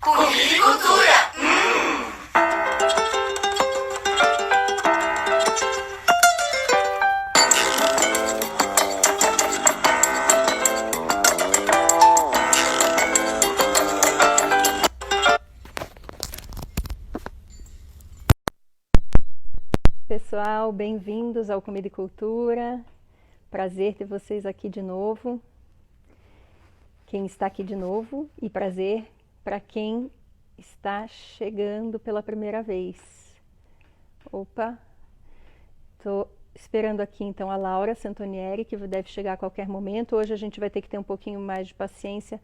Comida e cultura. Pessoal, bem-vindos ao Comida e Cultura. Prazer ter vocês aqui de novo. Quem está aqui de novo e prazer para quem está chegando pela primeira vez. Opa, estou esperando aqui então a Laura Santonieri, que deve chegar a qualquer momento. Hoje a gente vai ter que ter um pouquinho mais de paciência,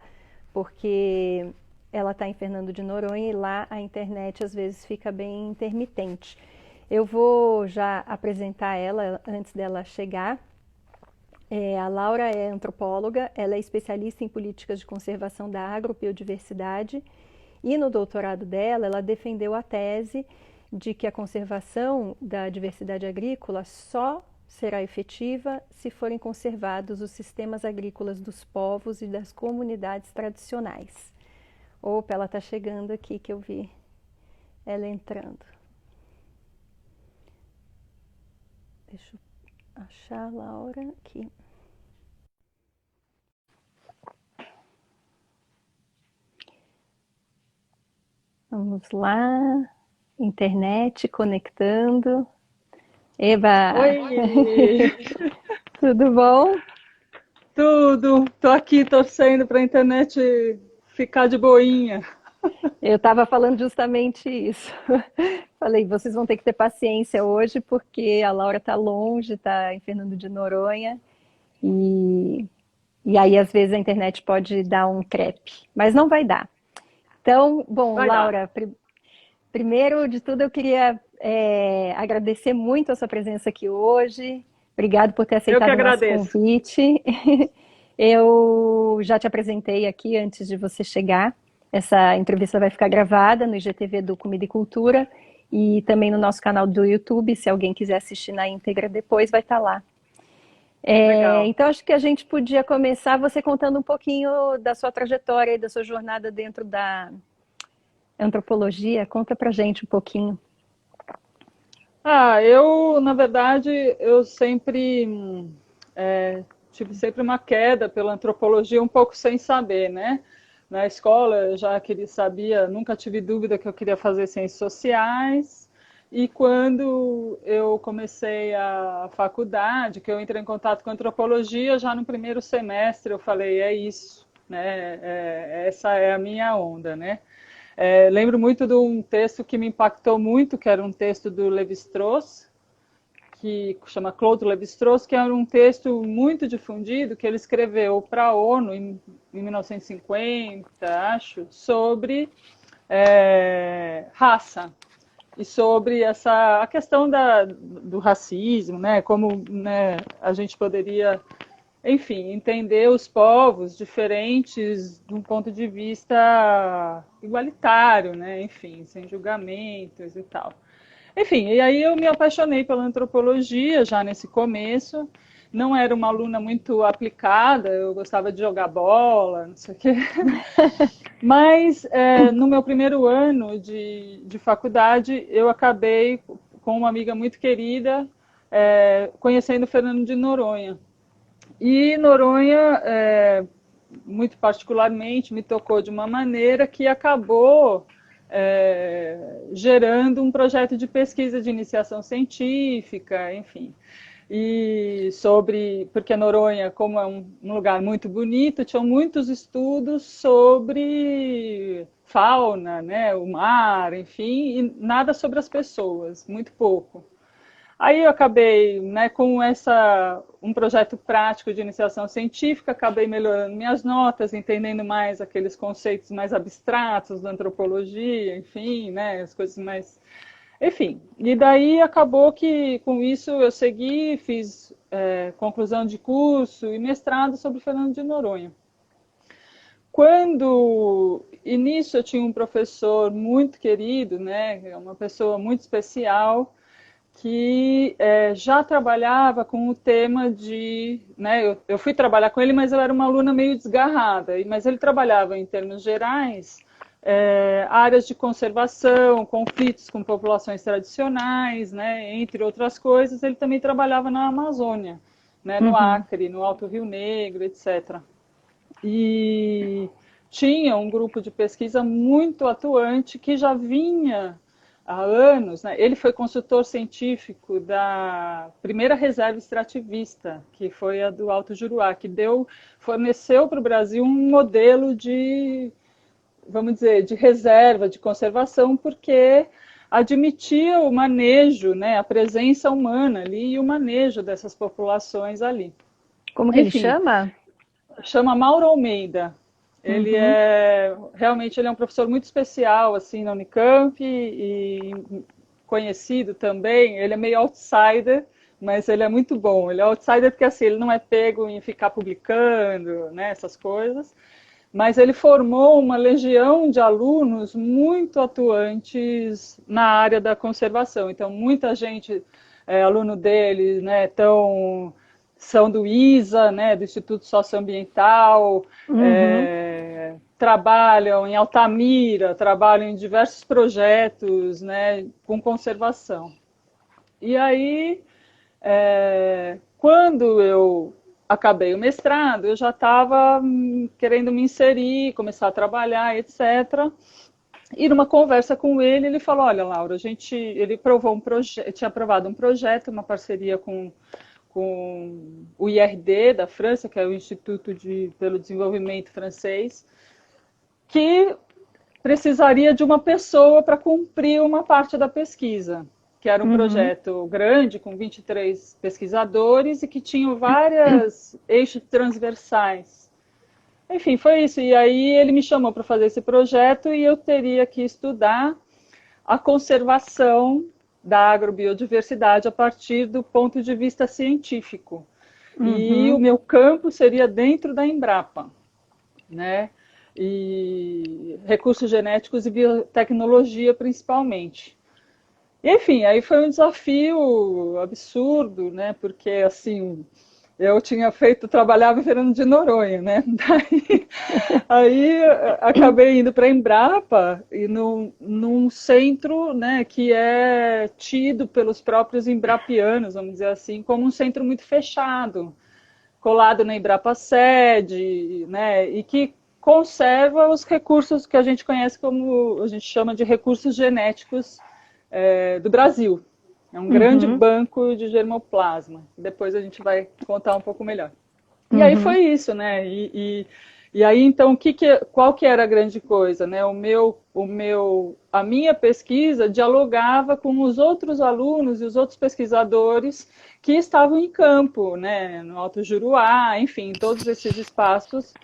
porque ela está em Fernando de Noronha e lá a internet às vezes fica bem intermitente. Eu vou já apresentar ela antes dela chegar. A Laura é antropóloga, ela é especialista em políticas de conservação da agrobiodiversidade e no doutorado dela ela defendeu a tese de que a conservação da diversidade agrícola só será efetiva se forem conservados os sistemas agrícolas dos povos e das comunidades tradicionais. Opa, ela está chegando aqui que eu vi ela entrando. Deixa eu achar a Laura aqui. Vamos lá. Internet conectando. Eba! Oi! Tudo bom? Tudo! Tô aqui torcendo para a internet ficar de boinha. Eu estava falando justamente isso. Falei, vocês vão ter que ter paciência hoje, porque a Laura está longe, está em Fernando de Noronha, e aí às vezes a internet pode dar um crepe, mas não vai dar. Então, bom, Vai dar. Laura, primeiro de tudo eu queria agradecer muito a sua presença aqui hoje. Obrigado por ter Eu que aceitado o nosso agradeço. convite. Eu já te apresentei aqui antes de você chegar. Essa entrevista vai ficar gravada no IGTV do Comida e Cultura e também no nosso canal do YouTube. Se alguém quiser assistir na íntegra depois, vai estar lá. Legal. Então, acho que a gente podia começar você contando um pouquinho da sua trajetória e da sua jornada dentro da antropologia. Conta pra gente um pouquinho. Na verdade, eu sempre tive sempre uma queda pela antropologia, um pouco sem saber, né? Na escola eu já sabia, nunca tive dúvida que eu queria fazer ciências sociais. E quando eu comecei a faculdade, que eu entrei em contato com antropologia, já no primeiro semestre eu falei, é isso, né? Essa é a minha onda, né? Lembro muito de um texto que me impactou muito, que era um texto do Lévi-Strauss, que chama Claude Lévi-Strauss, que era um texto muito difundido, que ele escreveu para a ONU em 1950, acho, sobre raça e sobre a questão do racismo, né? Como, né, a gente poderia, enfim, entender os povos diferentes de um ponto de vista igualitário, né? Enfim, sem julgamentos e tal. Enfim, e aí eu me apaixonei pela antropologia já nesse começo. Não era uma aluna muito aplicada, eu gostava de jogar bola, não sei o quê. Mas no meu primeiro ano de faculdade, eu acabei com uma amiga muito querida, conhecendo Fernando de Noronha. E Noronha, muito particularmente, me tocou de uma maneira que acabou gerando um projeto de pesquisa de iniciação científica, enfim. E porque Noronha, como é um lugar muito bonito, tinham muitos estudos sobre fauna, né, o mar, enfim, e nada sobre as pessoas, muito pouco. Aí eu acabei, né, com um projeto prático de iniciação científica, acabei melhorando minhas notas, entendendo mais aqueles conceitos mais abstratos da antropologia, enfim, né, as coisas mais... Enfim, e daí acabou que com isso eu segui, fiz conclusão de curso e mestrado sobre Fernando de Noronha. E nisso eu tinha um professor muito querido, né, uma pessoa muito especial, que já trabalhava com o tema de... Né, eu fui trabalhar com ele, mas eu era uma aluna meio desgarrada, mas ele trabalhava em termos gerais áreas de conservação, conflitos com populações tradicionais, né, entre outras coisas. Ele também trabalhava na Amazônia, né, no Acre, no Alto Rio Negro, etc. E tinha um grupo de pesquisa muito atuante que já vinha há anos, né? Ele foi consultor científico da primeira reserva extrativista, que foi a do Alto Juruá, que forneceu para o Brasil um modelo de, vamos dizer, de reserva, de conservação, porque admitia o manejo, né, a presença humana ali e o manejo dessas populações ali. Como que ele chama? Chama Mauro Almeida. Ele realmente ele é um professor muito especial assim na Unicamp e conhecido também. Ele é meio outsider, mas ele é muito bom. Ele é outsider porque assim, ele não é pego em ficar publicando, né, essas coisas. Mas ele formou uma legião de alunos muito atuantes na área da conservação. Então, muita gente, aluno dele, né, são do ISA, né, do Instituto Socioambiental, trabalham em Altamira, trabalham em diversos projetos, né, com conservação. E aí, quando eu acabei o mestrado, eu já estava querendo me inserir, começar a trabalhar, etc. E numa conversa com ele, ele falou, olha, Laura, ele tinha aprovado um projeto, uma parceria com o IRD da França, que é o Instituto pelo Desenvolvimento Francês, que precisaria de uma pessoa para cumprir uma parte da pesquisa, que era um projeto grande, com 23 pesquisadores, e que tinha vários eixos transversais. Enfim, foi isso. E aí ele me chamou para fazer esse projeto e eu teria que estudar a conservação da agrobiodiversidade a partir do ponto de vista científico. E o meu campo seria dentro da Embrapa, né? E recursos genéticos e biotecnologia, principalmente. Enfim, aí foi um desafio absurdo, né? Porque, assim, eu trabalhava em Fernando de Noronha, né? Aí acabei indo para a Embrapa, e num centro, né, que é tido pelos próprios embrapianos, vamos dizer assim, como um centro muito fechado, colado na Embrapa Sede, né, e que conserva os recursos que a gente conhece como, a gente chama de recursos genéticos do Brasil. É um grande banco de germoplasma. Depois a gente vai contar um pouco melhor. E aí foi isso, né? E aí, então, qual que era a grande coisa, né? A minha pesquisa dialogava com os outros alunos e os outros pesquisadores que estavam em campo, né? No Alto Juruá, enfim, todos esses espaços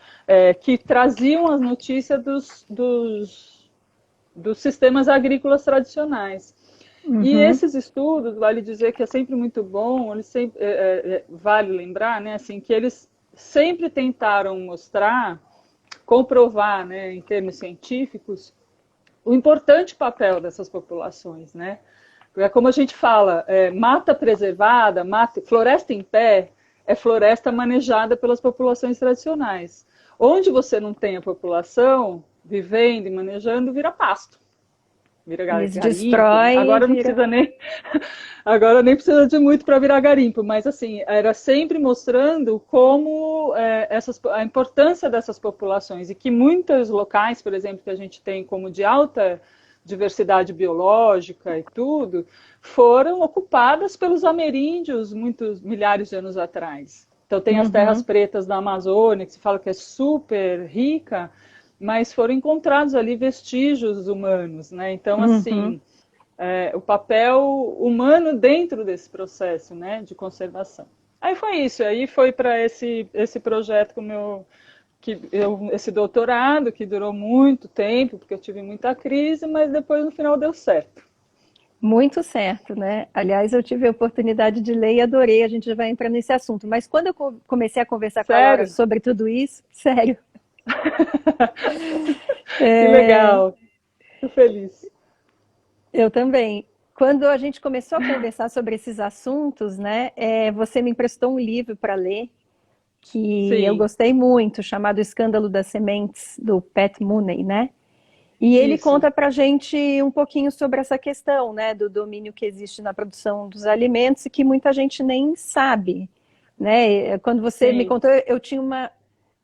que traziam as notícias dos sistemas agrícolas tradicionais. E esses estudos, vale dizer que é sempre muito bom, vale lembrar, né, assim, que eles sempre tentaram comprovar, né, em termos científicos, o importante papel dessas populações, né? É como a gente fala, mata preservada, floresta em pé, é floresta manejada pelas populações tradicionais. Onde você não tem a população vivendo e manejando, vira pasto. Vira eles garimpo. destroem. Agora não precisa nem. Agora nem precisa de muito para virar garimpo, mas assim, era sempre mostrando como a importância dessas populações e que muitos locais, por exemplo, que a gente tem como de alta diversidade biológica e tudo, foram ocupadas pelos ameríndios muitos milhares de anos atrás. Então tem as terras pretas da Amazônia, que se fala que é super rica, mas foram encontrados ali vestígios humanos, né? Então, assim, o papel humano dentro desse processo, né, de conservação. Aí foi isso, aí foi para esse projeto esse doutorado, que durou muito tempo, porque eu tive muita crise, mas depois no final deu certo. Muito certo, né? Aliás, eu tive a oportunidade de ler e adorei, a gente já vai entrar nesse assunto. Mas quando eu comecei a conversar com a Laura sobre tudo isso, sério. Que legal, fico feliz. Eu também. Quando a gente começou a conversar sobre esses assuntos, né, você me emprestou um livro para ler, que eu gostei muito, chamado Escândalo das Sementes, do Pat Mooney, né? E ele Isso. conta para a gente um pouquinho sobre essa questão, né, do domínio que existe na produção dos alimentos e que muita gente nem sabe, né? Quando você me Sim. contou, eu tinha uma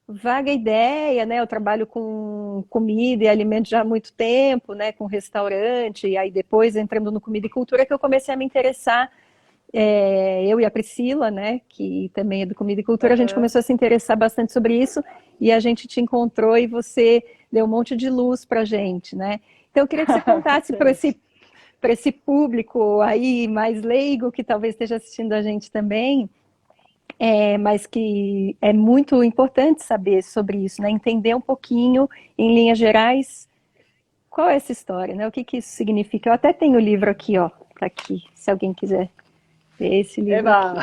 vaga ideia, né? Eu trabalho com comida e alimentos já há muito tempo, né? Com restaurante, e aí depois entrando no comida e cultura que eu comecei a me interessar. Eu e a Priscila, né? Que também é do comida e cultura, a gente Aham. começou a se interessar bastante sobre isso e a gente te encontrou e você deu um monte de luz para gente, né? Então eu queria que você contasse Thanks. para esse público aí mais leigo que talvez esteja assistindo a gente também, mas que é muito importante saber sobre isso, né? Entender um pouquinho, em linhas gerais, qual é essa história, né? O que que isso significa? Eu até tenho o livro aqui, ó, tá aqui, se alguém quiser ver esse livro Eba! aqui.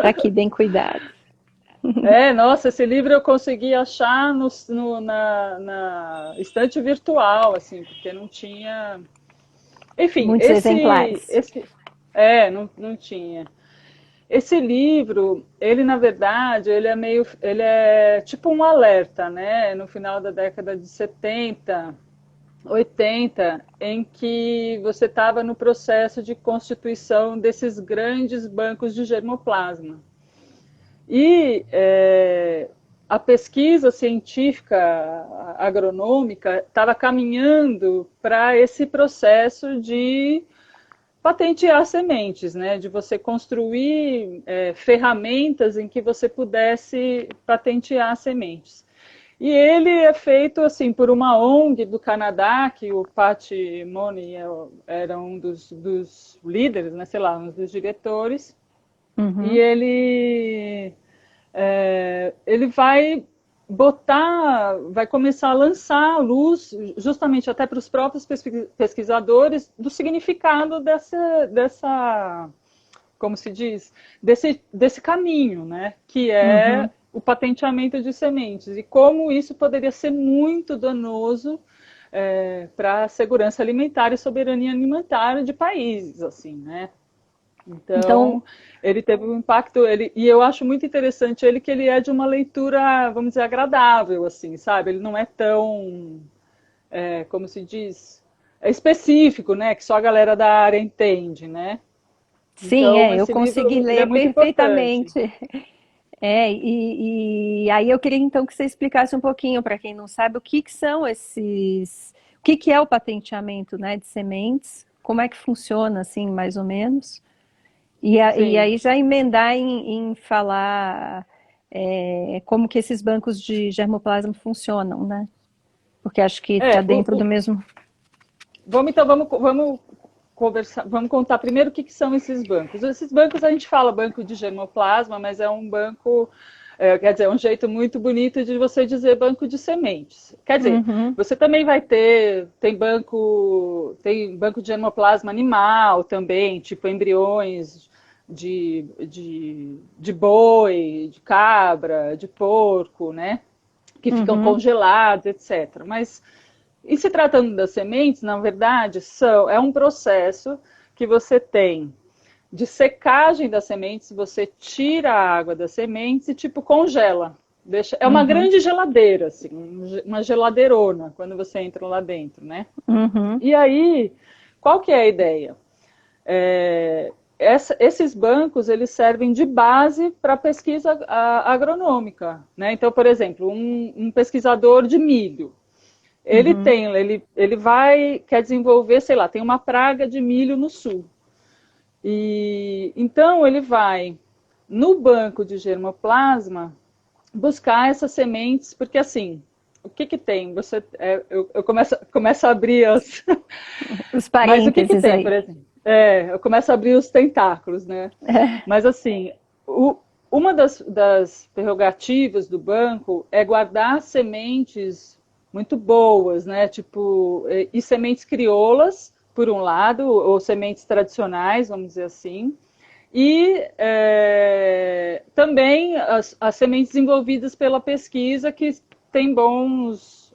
Tá aqui, bem cuidado. Nossa, esse livro eu consegui achar na estante virtual, assim, porque não tinha. Enfim, Muitos exemplares. não tinha. Esse livro, ele na verdade, ele é tipo um alerta, né? No final da década de 70, 80, em que você estava no processo de constituição desses grandes bancos de germoplasma. E a pesquisa científica agronômica estava caminhando para esse processo de patentear sementes, né? De você construir ferramentas em que você pudesse patentear sementes. E ele é feito assim por uma ONG do Canadá, que o Pat Money era um dos líderes, né? Sei lá, um dos diretores. E Uhum. ele vai começar a lançar a luz, justamente até para os próprios pesquisadores, do significado como se diz, desse caminho, né? Que é Uhum. o patenteamento de sementes e como isso poderia ser muito danoso para a segurança alimentar e soberania alimentar de países, assim, né? Então, Então, ele teve um impacto, e eu acho muito interessante ele que ele é de uma leitura, vamos dizer, agradável, assim, sabe? Ele não é tão, como se diz, é específico, né? Que só a galera da área entende, né? sim, Então, eu esse consegui livro, ele é ler muito importante. perfeitamente. E aí eu queria então que você explicasse um pouquinho para quem não sabe o que que são o que que é o patenteamento, né, de sementes, como é que funciona assim, mais ou menos. E Sim. aí já emendar em falar como que esses bancos de germoplasma funcionam, né? Porque acho que está É, dentro do mesmo. vamos conversar, vamos contar primeiro o que são esses bancos. Esses bancos a gente fala banco de germoplasma, mas é um banco, quer dizer, é um jeito muito bonito de você dizer banco de sementes. Quer dizer, Uhum, você também vai ter, tem banco de germoplasma animal também, tipo embriões de boi, de cabra, de porco, né? Que ficam uhum, congelados, etc. Mas e se tratando das sementes, na verdade, é um processo que você tem de secagem das sementes, você tira a água das sementes e tipo congela. É uma uhum, grande geladeira, assim, uma geladeirona quando você entra lá dentro, né? uhum, E aí, qual que é a ideia? É, esses bancos eles servem de base para a pesquisa agronômica, né? Então, por exemplo, um pesquisador de milho, uhum, quer desenvolver, sei lá, tem uma praga de milho no sul. E então ele vai no banco de germoplasma buscar essas sementes, porque assim, o que que tem? Eu começo a abrir as. os Mas o que que parênteses tem, aí. por exemplo? Eu começo a abrir os tentáculos, né? Mas assim, uma das prerrogativas do banco é guardar sementes muito boas, né? Tipo, e sementes crioulas, por um lado, ou sementes tradicionais, vamos dizer assim, e também as sementes desenvolvidas pela pesquisa que tem bons,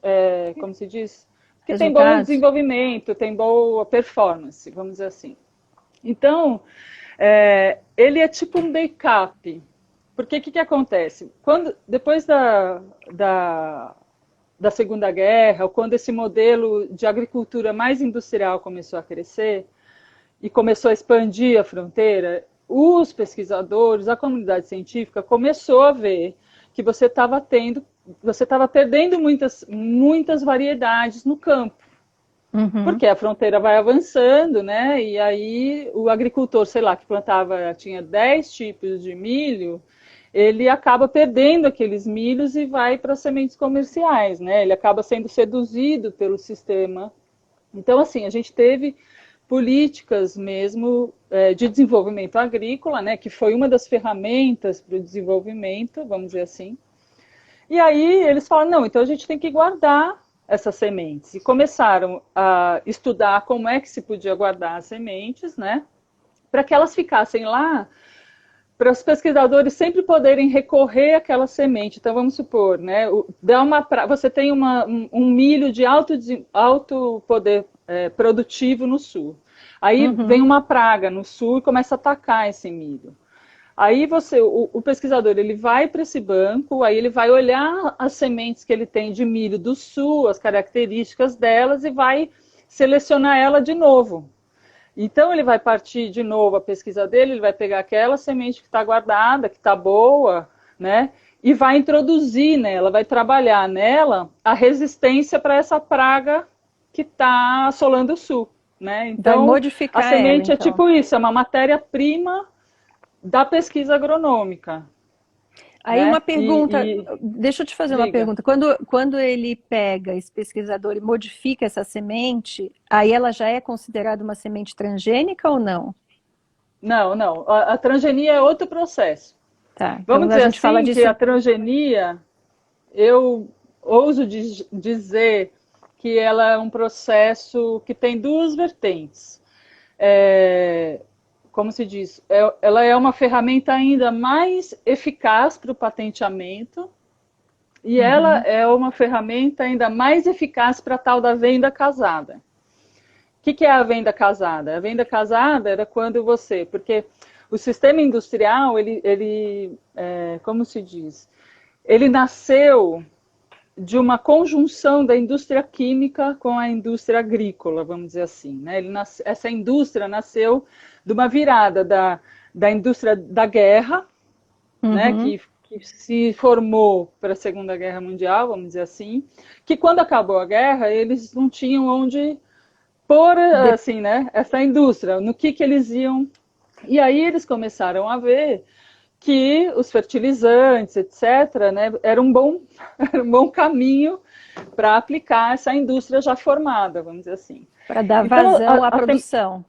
como se diz, que tem bom Resultados? desenvolvimento, tem boa performance, vamos dizer assim. Então, ele é tipo um backup. Porque o que acontece? Depois da Segunda Guerra, ou quando esse modelo de agricultura mais industrial começou a crescer e começou a expandir a fronteira, os pesquisadores, a comunidade científica começou a ver que você estava perdendo muitas variedades no campo. Porque a fronteira vai avançando, né? E aí o agricultor, sei lá, que tinha 10 tipos de milho, ele acaba perdendo aqueles milhos e vai para sementes comerciais, né? Ele acaba sendo seduzido pelo sistema. Então, assim, a gente teve políticas mesmo de desenvolvimento agrícola, né? Que foi uma das ferramentas para o desenvolvimento, vamos dizer assim. E aí eles falam, não, então a gente tem que guardar essas sementes. E começaram a estudar como é que se podia guardar as sementes, né? Para que elas ficassem lá, para os pesquisadores sempre poderem recorrer àquela semente. Então, vamos supor, né? Você tem um milho de alto poder produtivo no sul. Aí vem uma praga no sul e começa a atacar esse milho. Aí o pesquisador ele vai para esse banco, aí ele vai olhar as sementes que ele tem de milho do sul, as características delas, e vai selecionar ela de novo. Então ele vai partir de novo a pesquisa dele, ele vai pegar aquela semente que está guardada, que está boa, né? E vai introduzir nela, vai trabalhar nela a resistência para essa praga que está assolando o sul, né? Então modificar a semente ela, é tipo isso, é uma matéria-prima da pesquisa agronômica. Aí né? uma pergunta, deixa eu te fazer uma Diga. pergunta. Quando ele pega esse pesquisador e modifica essa semente, aí ela já é considerada uma semente transgênica ou não? Não, não. A transgenia é outro processo. Tá, então Vamos a dizer gente fala assim disso. que a transgenia, eu ouso dizer que ela é um processo que tem duas vertentes. Como se diz, ela é uma ferramenta ainda mais eficaz para o patenteamento e ela é uma ferramenta ainda mais eficaz para a tal da venda casada. O que é a venda casada? A venda casada era quando porque o sistema industrial, como se diz, ele nasceu de uma conjunção da indústria química com a indústria agrícola, vamos dizer assim. Né? Essa indústria nasceu de uma virada da indústria da guerra, né? que se formou para a Segunda Guerra Mundial, vamos dizer assim, que quando acabou a guerra, eles não tinham onde pôr assim, né? essa indústria, no que eles iam. E aí eles começaram a ver que os fertilizantes, etc., né, era um bom caminho para aplicar essa indústria já formada, vamos dizer assim. Para dar vazão à produção.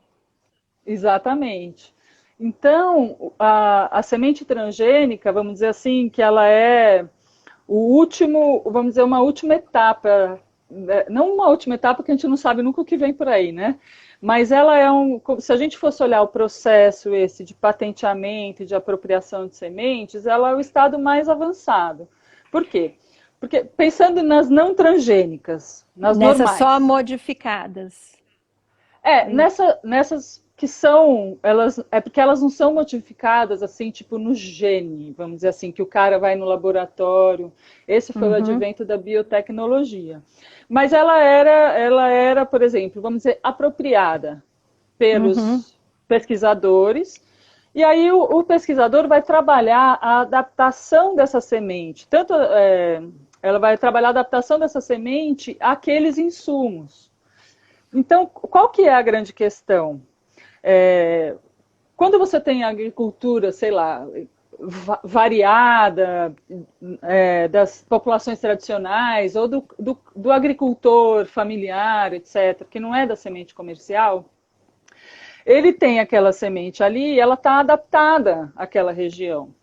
Exatamente. Então, a semente transgênica, vamos dizer assim, que ela é vamos dizer, uma última etapa, não uma última etapa que a gente não sabe nunca o que vem por aí, né? Mas ela se a gente fosse olhar o processo esse de patenteamento, de apropriação de sementes, ela é o estado mais avançado. Por quê? Porque pensando nas não transgênicas, nas Nessas normais. só modificadas. Nessas que porque elas não são modificadas assim, tipo no gene, vamos dizer assim, que o cara vai no laboratório. Esse foi o advento da biotecnologia. Mas ela era, por exemplo, vamos dizer, apropriada pelos pesquisadores. E aí o pesquisador vai trabalhar a adaptação dessa semente. Ela vai trabalhar a adaptação dessa semente àqueles insumos. Então, qual que é a grande questão? Quando você tem agricultura, sei lá, variada, das populações tradicionais, ou do agricultor familiar, etc., que não é da semente comercial, ele tem aquela semente ali e ela está adaptada àquela região.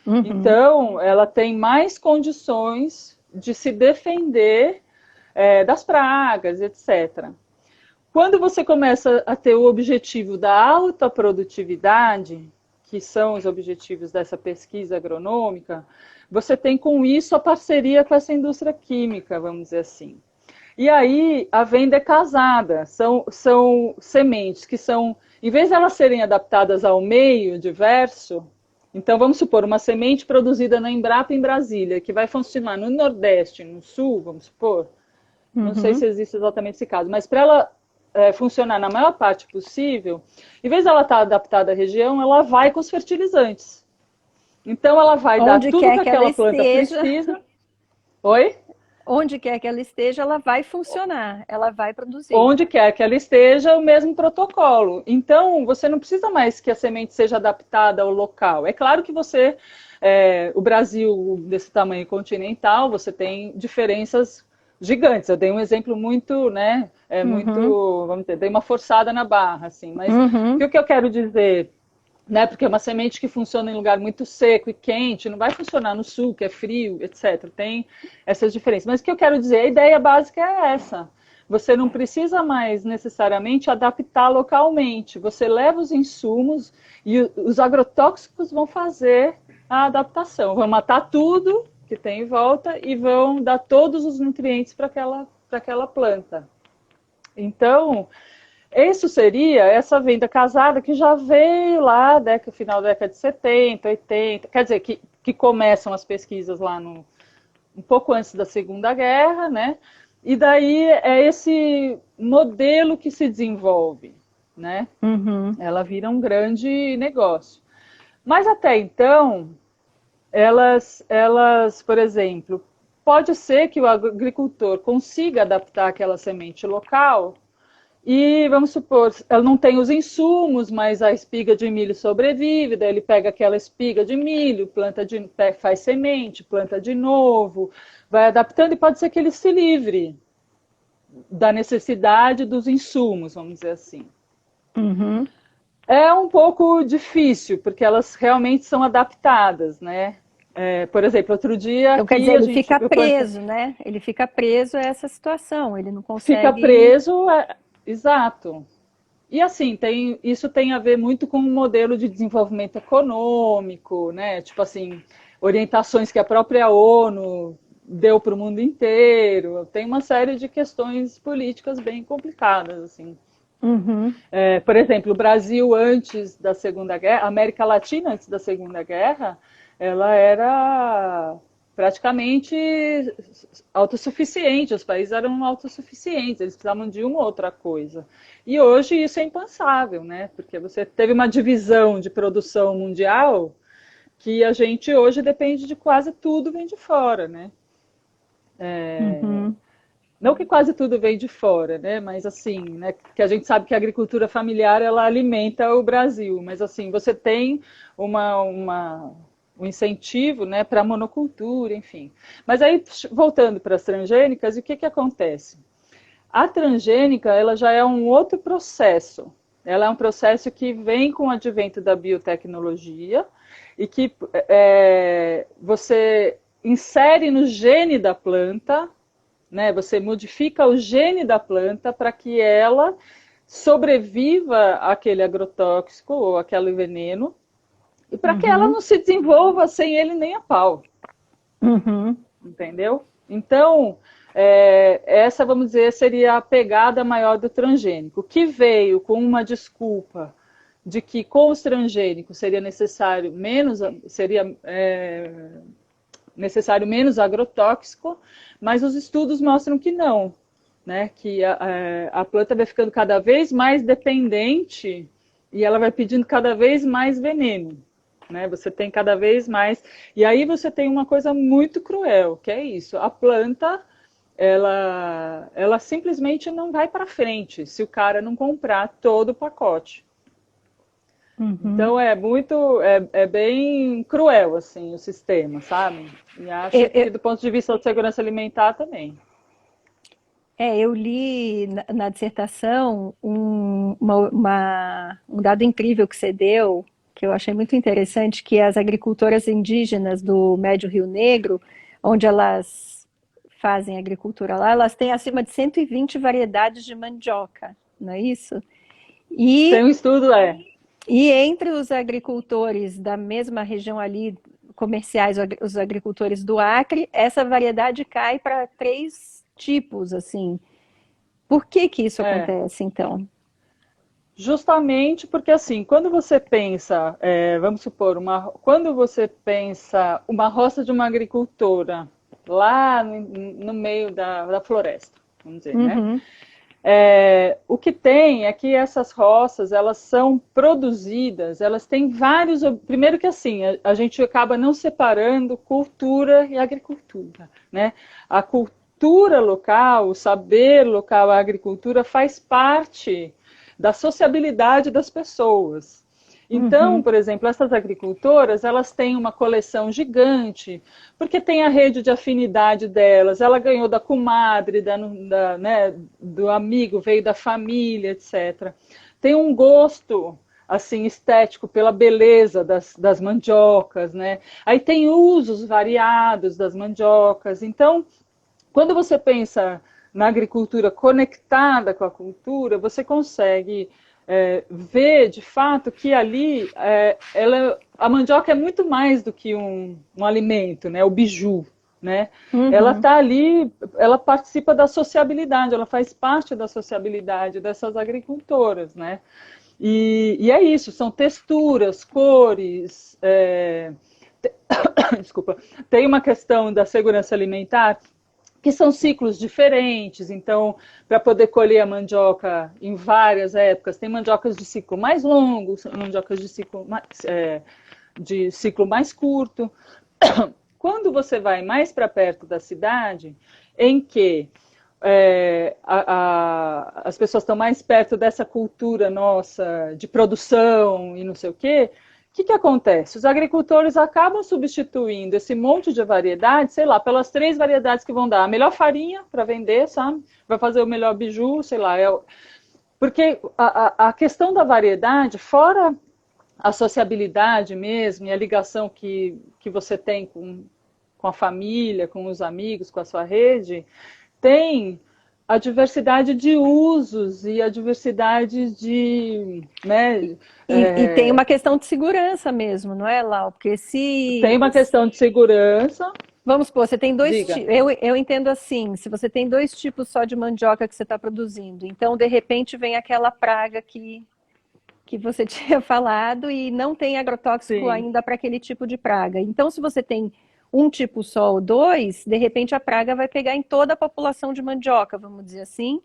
Então, ela tem mais condições de se defender das pragas, etc. Quando você começa a ter o objetivo da alta produtividade, que são os objetivos dessa pesquisa agronômica, você tem com isso a parceria com essa indústria química, vamos dizer assim. E aí a venda é casada, são sementes que são, em vez de elas serem adaptadas ao meio diverso, Então, vamos supor, uma semente produzida na Embrapa em Brasília, que vai funcionar no Nordeste, no Sul, vamos supor, não sei se Uhum. existe exatamente esse caso, mas para ela funcionar na maior parte possível, em vez dela estar adaptada à região, ela vai com os fertilizantes. Então, ela vai dar Onde tudo que quer que ela aquela planta esteja, precisa. Oi? onde quer que ela esteja, ela vai funcionar, ela vai produzir. Onde quer que ela esteja, o mesmo protocolo. Então, você não precisa mais que a semente seja adaptada ao local. É claro que o Brasil, desse tamanho continental, você tem diferenças gigantes. Eu dei um exemplo muito, né, Uhum, vamos dizer, dei uma forçada na barra, assim. Mas uhum, o que eu quero dizer, né, porque uma semente que funciona em lugar muito seco e quente não vai funcionar no sul, que é frio, etc. Tem essas diferenças. Mas o que eu quero dizer, a ideia básica é essa. Você não precisa mais necessariamente adaptar localmente. Você leva os insumos e os agrotóxicos vão fazer a adaptação. Vão matar tudo que tem em volta e vão dar todos os nutrientes para aquela planta. Então, isso seria essa venda casada que já veio lá, final da década de 70, 80, quer dizer, que começam as pesquisas lá um pouco antes da Segunda Guerra, né? E daí é esse modelo que se desenvolve, né? uhum, Ela vira um grande negócio. Mas até então, por exemplo, pode ser que o agricultor consiga adaptar aquela semente local e vamos supor, ela não tem os insumos, mas a espiga de milho sobrevive, daí ele pega aquela espiga de milho, faz semente, planta de novo, vai adaptando e pode ser que ele se livre da necessidade dos insumos, vamos dizer assim. uhum. É um pouco difícil, porque elas realmente são adaptadas, né? Por exemplo, outro dia Então, quer dizer, aqui ele fica eu plantei, preso, né? Ele fica preso a essa situação, ele não fica consegue. preso, exato. E assim, isso tem a ver muito com o modelo de desenvolvimento econômico, né? Tipo assim, orientações que a própria ONU deu para o mundo inteiro. Tem uma série de questões políticas bem complicadas, assim. Uhum, Por exemplo, o Brasil antes da Segunda Guerra, a América Latina antes da Segunda Guerra, ela era praticamente autossuficiente, os países eram autossuficientes, eles precisavam de uma outra coisa. E hoje isso é impensável, né? Porque você teve uma divisão de produção mundial que a gente hoje depende de quase tudo vem de fora, né? uhum. Não que quase tudo vem de fora, né? Mas assim, né? Que a gente sabe que a agricultura familiar ela alimenta o Brasil, mas assim você tem um incentivo, né, para a monocultura, enfim. Mas aí voltando para as transgênicas, o que acontece? A transgênica ela já é um outro processo. Ela é um processo que vem com o advento da biotecnologia e que você insere no gene da planta, né? Você modifica o gene da planta para que ela sobreviva àquele agrotóxico ou aquele veneno e para que ela Uhum, não se desenvolva sem ele nem a pau, uhum, entendeu? Então, essa, vamos dizer, seria a pegada maior do transgênico, que veio com uma desculpa de que com os transgênicos seria necessário menos agrotóxico, mas os estudos mostram que não, né? Que a planta vai ficando cada vez mais dependente e ela vai pedindo cada vez mais veneno, né? Você tem cada vez mais. E aí você tem uma coisa muito cruel, que é isso: a planta ela simplesmente não vai para frente se o cara não comprar todo o pacote. uhum. Então é bem cruel assim o sistema, sabe? E acho Eu, que eu- do ponto de vista da segurança alimentar também. eu li na dissertação um dado incrível que você deu, que eu achei muito interessante, que as agricultoras indígenas do Médio Rio Negro, onde elas fazem agricultura lá, elas têm acima de 120 variedades de mandioca, não é isso? Tem E um estudo, E entre os agricultores da mesma região ali, comerciais, os agricultores do Acre, essa variedade cai para três tipos, assim. Por que que isso é. acontece, então? Justamente porque, assim, quando você pensa, vamos supor, quando você pensa uma roça de uma agricultora lá no meio da floresta, vamos dizer, né? Uhum, O que tem é que essas roças, elas são produzidas, elas têm vários... Primeiro que assim, a gente acaba não separando cultura e agricultura, né? A cultura local, o saber local, a agricultura faz parte da sociabilidade das pessoas. Então, uhum. por exemplo, essas agricultoras, elas têm uma coleção gigante, porque tem a rede de afinidade delas, ela ganhou da comadre, né, do amigo, veio da família, etc. Tem um gosto assim estético pela beleza das mandiocas, né? Aí tem usos variados das mandiocas. Então, quando você pensa na agricultura conectada com a cultura, você consegue ver de fato que ali a mandioca é muito mais do que um alimento, né? O biju, né? Ela Uhum. está ali, ela participa da sociabilidade, ela faz parte da sociabilidade dessas agricultoras, né? E é isso, são texturas, cores. Desculpa, tem uma questão da segurança alimentar que são ciclos diferentes, então, para poder colher a mandioca em várias épocas, tem mandiocas de ciclo mais longo, mandiocas de ciclo mais curto. Quando você vai mais para perto da cidade, em que as pessoas estão mais perto dessa cultura nossa de produção e não sei o quê, que acontece? Os agricultores acabam substituindo esse monte de variedades, sei lá, pelas 3 variedades que vão dar a melhor farinha para vender, sabe? Vai fazer o melhor biju, sei lá. Porque a questão da variedade, fora a sociabilidade mesmo e a ligação que você tem com a família, com os amigos, com a sua rede, tem a diversidade de usos e a diversidade de, né, E tem uma questão de segurança mesmo, não é, Lau? Porque tem uma questão de segurança. vamos supor, você tem dois Diga. tipos. Eu entendo assim: se você tem dois tipos só de mandioca que você está produzindo, então de repente vem aquela praga que você tinha falado e não tem agrotóxico Sim, ainda para aquele tipo de praga. Então, se você tem um tipo só ou dois, de repente a praga vai pegar em toda a população de mandioca, vamos dizer assim,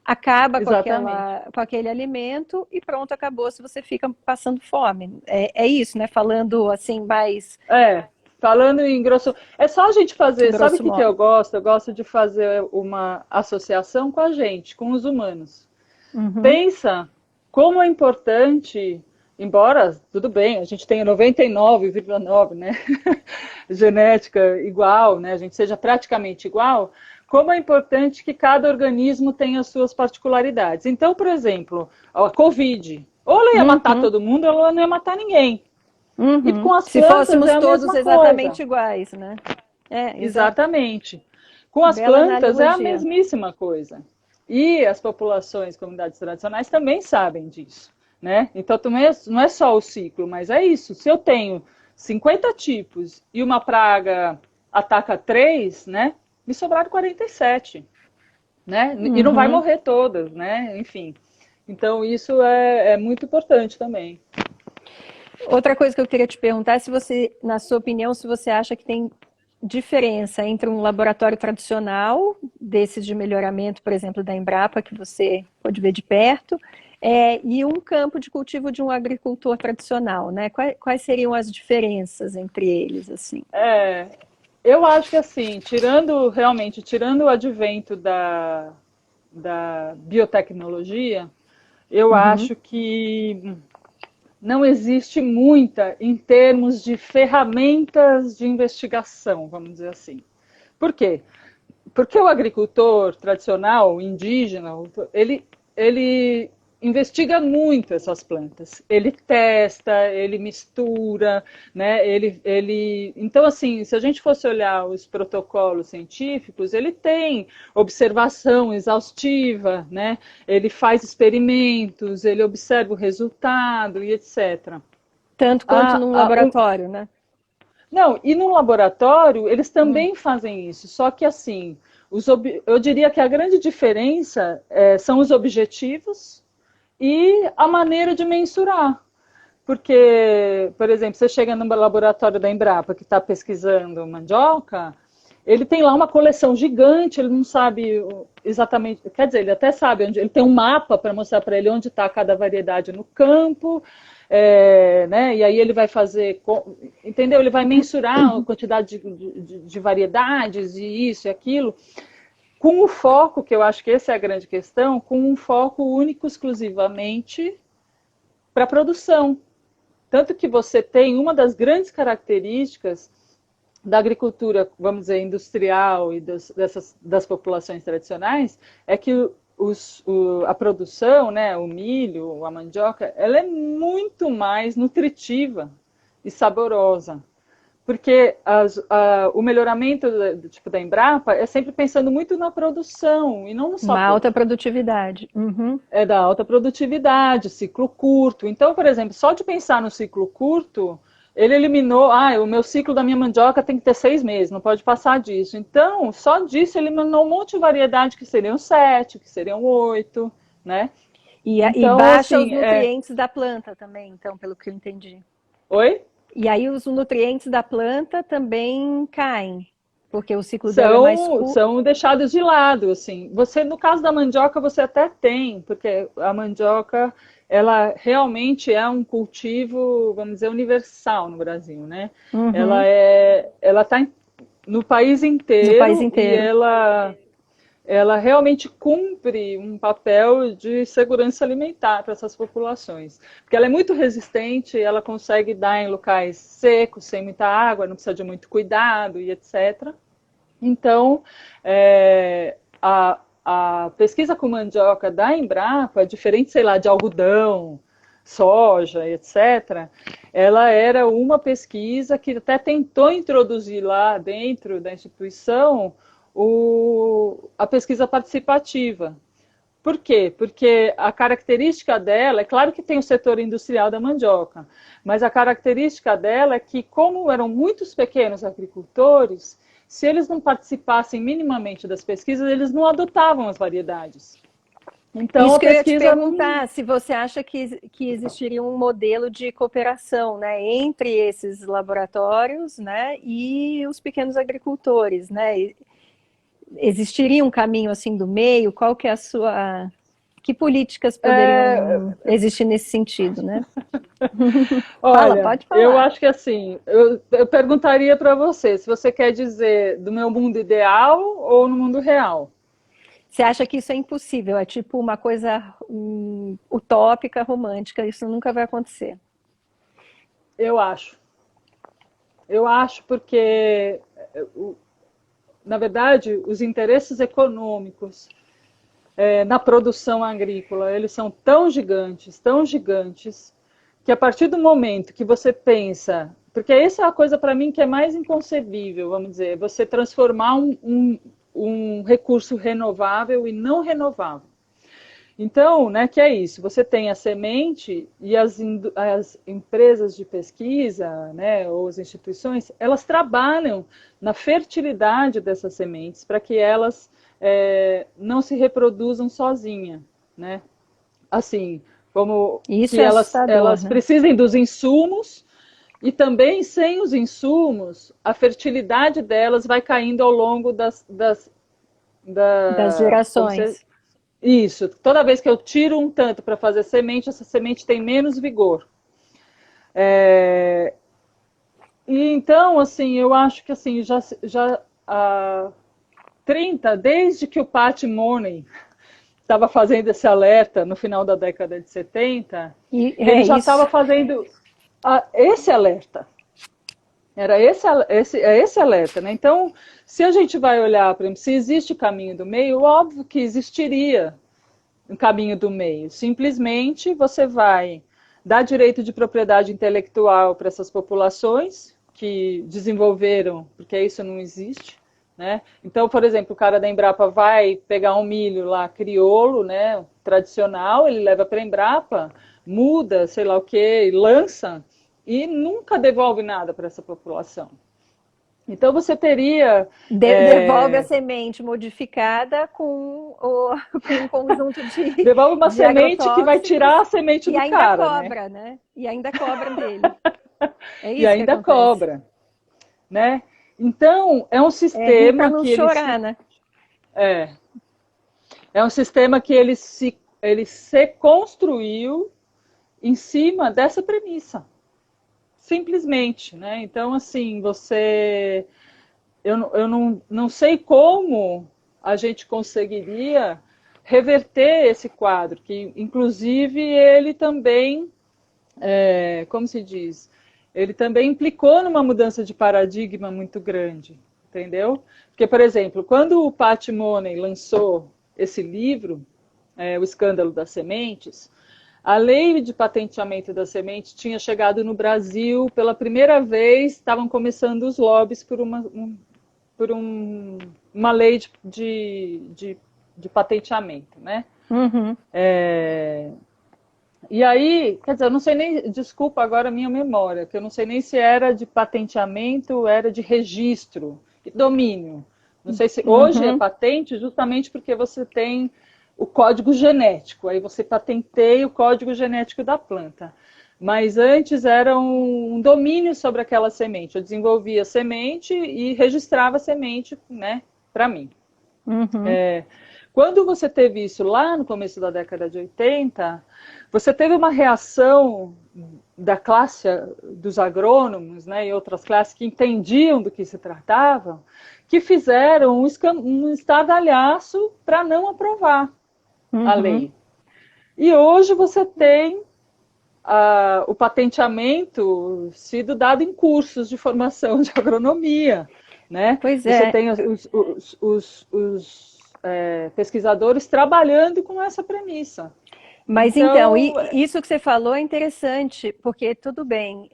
acaba exatamente. com aquele alimento e pronto, acabou se você fica passando fome. É isso, né? Falando assim, mais Falando em grosso, é só a gente fazer, sabe o grosso que eu modo. gosto? Eu gosto de fazer uma associação com a gente, com os humanos. Uhum, Pensa como é importante, embora, tudo bem, a gente tenha 99,9, né, genética igual, né, a gente seja praticamente igual, como é importante que cada organismo tenha as suas particularidades. Então, por exemplo, a Covid, ou ela ia matar uhum, todo mundo, ou ela não ia matar ninguém. E uhum. com as Se plantas é fôssemos a todos mesma coisa. exatamente iguais, né? Exato. Exatamente. Com as Bela plantas é a analogia. mesmíssima coisa. E as populações, comunidades tradicionais também sabem disso, né? Então não é só o ciclo, mas é isso. Se eu tenho 50 tipos e uma praga ataca 3, né? Me sobraram 47, né? E não vai Uhum. morrer todas, né? Enfim. Então isso é muito importante também. Outra coisa que eu queria te perguntar é se você, na sua opinião, se você acha que tem diferença entre um laboratório tradicional, desses de melhoramento, por exemplo, da Embrapa, que você pode ver de perto, e um campo de cultivo de um agricultor tradicional, né? Quais seriam as diferenças entre eles, assim? É, eu acho que assim, tirando o advento da biotecnologia, eu Uhum, acho que não existe muita em termos de ferramentas de investigação, vamos dizer assim. Por quê? Porque o agricultor tradicional, indígena, ele investiga muito essas plantas. Ele testa, ele mistura, né? Então, assim, se a gente fosse olhar os protocolos científicos, ele tem observação exaustiva, né? Ele faz experimentos, ele observa o resultado e etc. tanto quanto Ah, num ah, o, laboratório, né? não, e no laboratório eles Hum, também fazem isso, só que assim, eu diria que a grande diferença são os objetivos e a maneira de mensurar. Porque, por exemplo, você chega no laboratório da Embrapa que está pesquisando mandioca, ele tem lá uma coleção gigante, ele não sabe exatamente, quer dizer, ele até sabe onde, ele tem um mapa para mostrar para ele onde está cada variedade no campo, né? E aí ele vai fazer, entendeu? Ele vai mensurar a quantidade de variedades e isso e aquilo, com o foco, que eu acho que essa é a grande questão, com um foco único exclusivamente para a produção. Tanto que você tem uma das grandes características da agricultura, vamos dizer, industrial e das populações tradicionais, é que a produção, né, o milho, a mandioca, ela é muito mais nutritiva e saborosa. Porque o melhoramento tipo, da Embrapa é sempre pensando muito na produção e não no Uma sabor. alta produtividade. Uhum. É da alta produtividade, ciclo curto. Então, por exemplo, só de pensar no ciclo curto, ele eliminou, o meu ciclo da minha mandioca tem que ter 6 meses, não pode passar disso. Então, só disso ele eliminou um monte de variedade que seriam 7, que seriam 8, né? E Então, baixa os assim, nutrientes da planta também, então, pelo que eu entendi. Oi? E aí os nutrientes da planta também caem, porque o ciclo dela é mais São, curto. são deixados de lado, assim. Você, no caso da mandioca, você até tem, porque a mandioca, ela realmente é um cultivo, vamos dizer, universal no Brasil, né? Uhum. Ela está no país No país inteiro e inteiro. ela realmente cumpre um papel de segurança alimentar para essas populações. Porque ela é muito resistente, ela consegue dar em locais secos, sem muita água, não precisa de muito cuidado e etc. Então, a pesquisa com mandioca da Embrapa, diferente, sei lá, de algodão, soja, etc., ela era uma pesquisa que até tentou introduzir lá dentro da instituição a pesquisa participativa. Por quê? Porque a característica dela, é claro que tem o setor industrial da mandioca, mas a característica dela é que, como eram muitos pequenos agricultores, se eles não participassem minimamente das pesquisas, eles não adotavam as variedades. Então Isso a que eu ia te pesquisa não. perguntar, se você acha que existiria um modelo de cooperação, né, entre esses laboratórios, né, e os pequenos agricultores, né? Existiria um caminho assim do meio? Qual que é a sua... Que políticas poderiam existir nesse sentido, né? Fala, Olha, pode eu falar. acho que assim, eu perguntaria para você se você quer dizer do meu mundo ideal ou no mundo real. Você acha que isso é impossível? É tipo uma coisa utópica, romântica, isso nunca vai acontecer. Eu acho. Eu acho porque, na verdade, os interesses econômicos na produção agrícola, eles são tão gigantes, que a partir do momento que você pensa, porque essa é a coisa para mim que é mais inconcebível, vamos dizer, você transformar um recurso renovável e não renovável. Então, né, que é isso, você tem a semente e as empresas de pesquisa, né, ou as instituições, elas trabalham na fertilidade dessas sementes para que elas não se reproduzam sozinhas, né? Assim, como Isso que é assustador, elas né? precisem dos insumos e também sem os insumos, a fertilidade delas vai caindo ao longo Das como se, gerações. isso, toda vez que eu tiro um tanto para fazer semente, essa semente tem menos vigor. É, e então, assim, eu acho que assim, já há 30, desde que o Pat Money estava fazendo esse alerta no final da década de 70, E é ele já isso. estava fazendo esse alerta. Era esse alerta, né? Então, se a gente vai olhar, por exemplo, se existe caminho do meio, óbvio que existiria um caminho do meio. Simplesmente você vai dar direito de propriedade intelectual para essas populações que desenvolveram, porque isso não existe, né? Então, por exemplo, o cara da Embrapa vai pegar um milho lá crioulo, né, tradicional, ele leva para a Embrapa, muda, sei lá o que, lança e nunca devolve nada para essa população. Então você teria... Devolve a semente modificada com um conjunto devolve uma de semente que vai agrotóxicos tirar a semente e do ainda cara, né? cobra, né? E ainda cobra dele. É E isso que ainda acontece. cobra, né? Então, é um É rir para sistema não que ele chorar, se... né? É, é um sistema que ele se construiu em cima dessa premissa, simplesmente, né? Então, assim, eu não sei como a gente conseguiria reverter esse quadro, que inclusive ele também, como se diz, ele também implicou numa mudança de paradigma muito grande, entendeu? Porque, por exemplo, quando o Pat Money lançou esse livro, O Escândalo das Sementes, a lei de patenteamento da semente tinha chegado no Brasil pela primeira vez, estavam começando os lobbies por uma lei de patenteamento, né? Uhum. E aí, quer dizer, eu não sei nem, desculpa agora a minha memória, que eu não sei nem se era de patenteamento, era de registro, e domínio. Não sei se hoje é Uhum. patente justamente porque você tem o código genético, aí você patenteia o código genético da planta. Mas antes era um domínio sobre aquela semente. Eu desenvolvia a semente e registrava a semente, né, para mim. Uhum. Quando você teve isso lá no começo da década de 80, você teve uma reação da classe dos agrônomos, né, e outras classes que entendiam do que se tratava, que fizeram um estardalhaço para não aprovar a Uhum. lei. E hoje você tem o patenteamento sido dado em cursos de formação de agronomia, né? Pois Você é. tem os pesquisadores trabalhando com essa premissa. Mas então, Então, isso que você falou é interessante, porque tudo bem,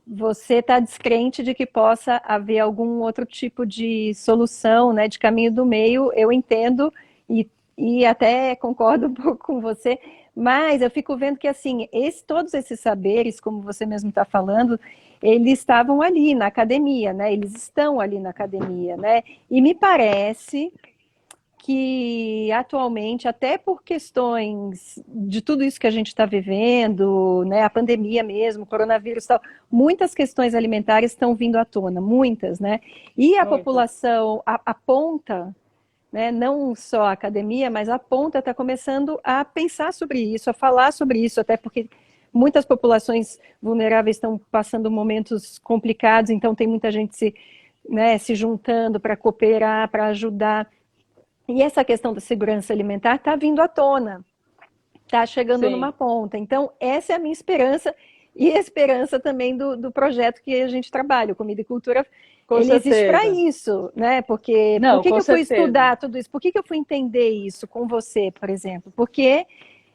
você está descrente de que possa haver algum outro tipo de solução, né, de caminho do meio, eu entendo e até concordo um pouco com você, mas eu fico vendo que assim, todos esses saberes, como você mesmo está falando, eles estavam ali na academia, né? Eles estão ali na academia, né? E me parece que atualmente, até por questões de tudo isso que a gente está vivendo, né, a pandemia mesmo, o coronavírus e tal, muitas questões alimentares estão vindo à tona, muitas, né? E a muitas. população, a ponta, né, não só a academia, mas a ponta está começando a pensar sobre isso, a falar sobre isso, até porque muitas populações vulneráveis estão passando momentos complicados, então tem muita gente se juntando para cooperar, para ajudar. E essa questão da segurança alimentar está vindo à tona, está chegando Sim, numa ponta. Então, essa é a minha esperança e a esperança também do projeto que a gente trabalha, o Comida e Cultura. com Ele existe para certeza. isso, né? Porque por Não, que com que eu fui certeza. estudar tudo isso? Por que que eu fui entender isso com você, por exemplo? Porque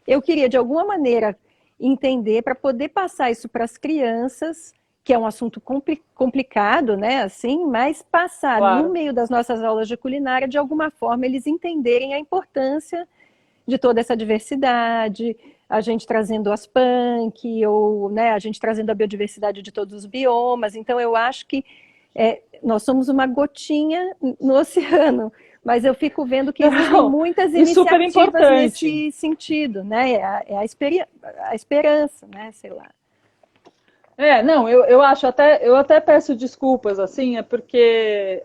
eu queria, de alguma maneira, entender para poder passar isso para as crianças, que é um assunto complicado, né? Assim, mas passar no Claro. meio das nossas aulas de culinária, de alguma forma, eles entenderem a importância de toda essa diversidade, a gente trazendo as punk, ou né, a gente trazendo a biodiversidade de todos os biomas. Então, eu acho que nós somos uma gotinha no oceano, mas eu fico vendo que existem Não, muitas e super iniciativas importante. nesse sentido, né? A esperança, né? Sei lá. Não, eu acho até, eu até peço desculpas, assim, é porque,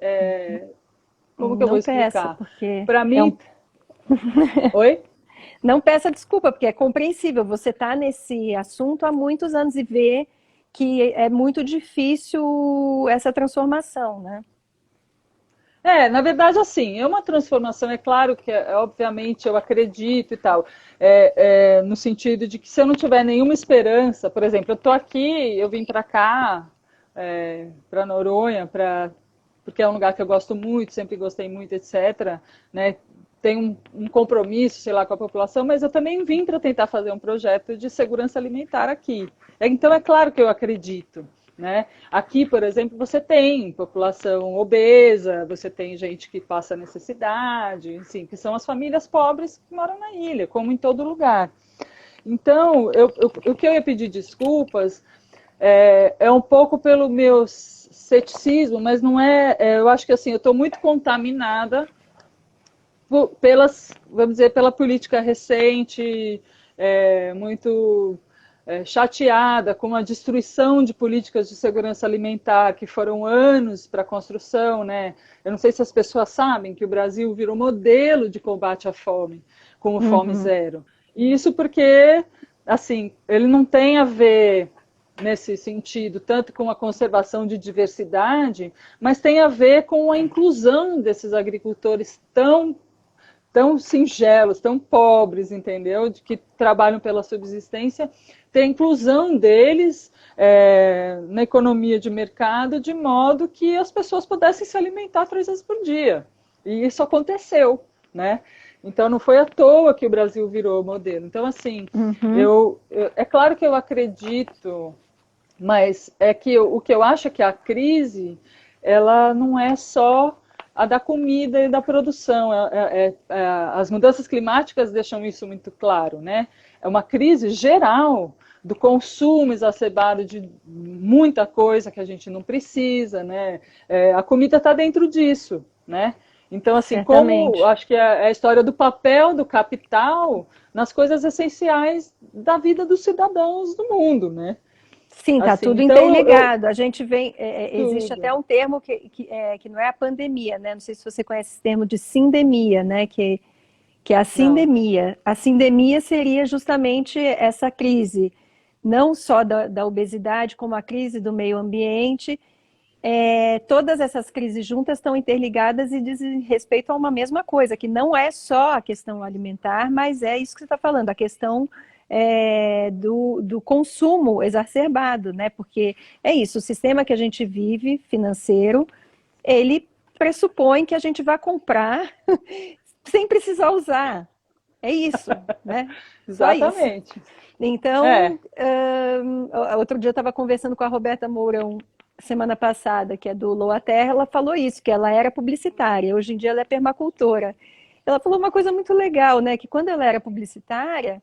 como que eu vou Não peça, explicar? porque Para mim, oi? não peça desculpa, porque é compreensível. Você está nesse assunto há muitos anos e vê que é muito difícil essa transformação, né? Na verdade, assim, é uma transformação, é claro que, obviamente, eu acredito e tal, no sentido de que se eu não tiver nenhuma esperança, por exemplo, eu estou aqui, eu vim para cá, para Noronha, porque é um lugar que eu gosto muito, sempre gostei muito, etc., né? Tem um compromisso, sei lá, com a população, mas eu também vim para tentar fazer um projeto de segurança alimentar aqui. Então, é claro que eu acredito. Né? Aqui, por exemplo, você tem população obesa, você tem gente que passa necessidade, assim, que são as famílias pobres que moram na ilha, como em todo lugar. Então, o que eu ia pedir desculpas é um pouco pelo meu ceticismo, mas não eu acho que assim, eu estou muito contaminada vamos dizer, pela política recente, muito chateada com a destruição de políticas de segurança alimentar que foram anos para a construção, né? Eu não sei se as pessoas sabem que o Brasil virou modelo de combate à fome, com o Fome Zero. E isso porque, assim, ele não tem a ver nesse sentido, tanto com a conservação de diversidade, mas tem a ver com a inclusão desses agricultores tão singelos, tão pobres, entendeu? De que trabalham pela subsistência, ter a inclusão deles na economia de mercado, de modo que as pessoas pudessem se alimentar 3 vezes por dia. E isso aconteceu, né? Então, não foi à toa que o Brasil virou modelo. Então, assim, é claro que eu acredito, mas é que o que eu acho é que a crise, ela não é só a da comida e da produção. As mudanças climáticas deixam isso muito claro, né? É uma crise geral do consumo exacerbado de muita coisa que a gente não precisa, né? A comida está dentro disso, né? Então, assim, Certamente. como acho que é a história do papel do capital nas coisas essenciais da vida dos cidadãos do mundo, né? Sim, está Assim, tudo então, interligado. A gente vem, existe até tudo. um termo que não é a pandemia, né? Não sei se você conhece esse termo de sindemia, né? Que é a Não. sindemia. A sindemia seria justamente essa crise, não só da obesidade, como a crise do meio ambiente. Todas essas crises juntas estão interligadas e dizem respeito a uma mesma coisa, que não é só a questão alimentar, mas é isso que você está falando, a questão do consumo exacerbado, né? Porque é isso, o sistema que a gente vive, financeiro, ele pressupõe que a gente vai comprar sem precisar usar. É isso, né? Só isso. Exatamente. É. Então, outro dia eu estava conversando com a Roberta Mourão, semana passada, que é do Loa Terra, ela falou isso, que ela era publicitária, hoje em dia ela é permacultora. Ela falou uma coisa muito legal, né? Que quando ela era publicitária,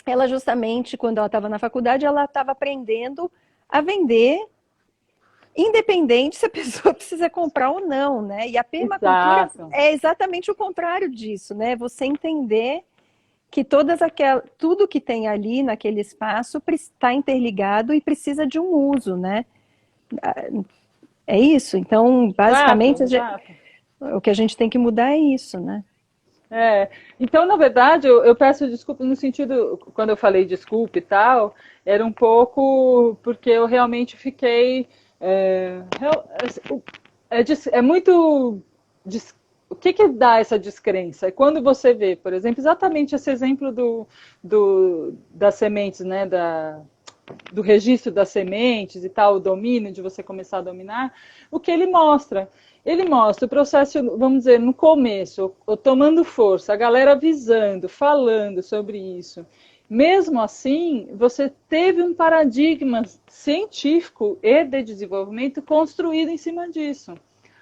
ela justamente, quando ela estava na faculdade, ela estava aprendendo a vender, independente se a pessoa precisa comprar ou não, né? E a permacultura Exato. é exatamente o contrário disso, né? Você entender que tudo que tem ali naquele espaço está interligado e precisa de um uso, né? É isso. Então, Exato, basicamente, exato. o que a gente tem que mudar é isso, né? Então, na verdade, eu peço desculpa no sentido, quando eu falei desculpa e tal, era um pouco porque eu realmente fiquei. É muito. O que dá essa descrença? É quando você vê, por exemplo, exatamente esse exemplo das sementes, né? Do registro das sementes e tal, o domínio, de você começar a dominar, o que ele mostra? Ele mostra o processo, vamos dizer, no começo, tomando força, a galera avisando, falando sobre isso. Mesmo assim, você teve um paradigma científico e de desenvolvimento construído em cima disso,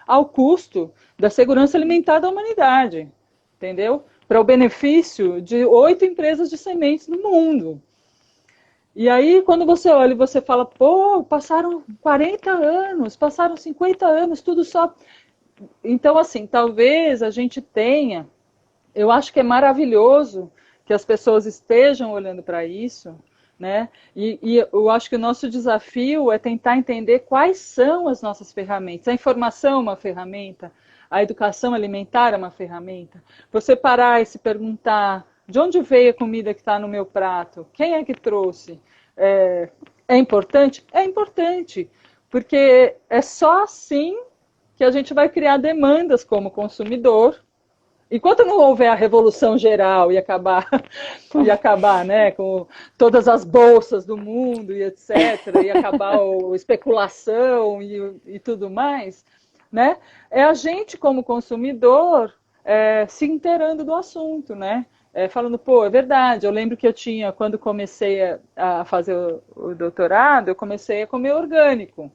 ao custo da segurança alimentar da humanidade, entendeu? Para o benefício de 8 empresas de sementes no mundo. E aí, quando você olha e você fala, pô, passaram 40 anos, passaram 50 anos, tudo só. Então, assim, talvez a gente tenha. Eu acho que é maravilhoso que as pessoas estejam olhando para isso, né? E eu acho que o nosso desafio é tentar entender quais são as nossas ferramentas. A informação é uma ferramenta, a educação alimentar é uma ferramenta. Você parar e se perguntar de onde veio a comida que está no meu prato? Quem é que trouxe? É importante? É importante, porque é só assim que a gente vai criar demandas como consumidor. Enquanto não houver a revolução geral e acabar, né, com todas as bolsas do mundo e etc, e acabar a especulação e tudo mais, né, é a gente como consumidor se inteirando do assunto, né, falando, pô, é verdade, eu lembro que eu tinha, quando comecei a fazer o doutorado, eu comecei a comer orgânico.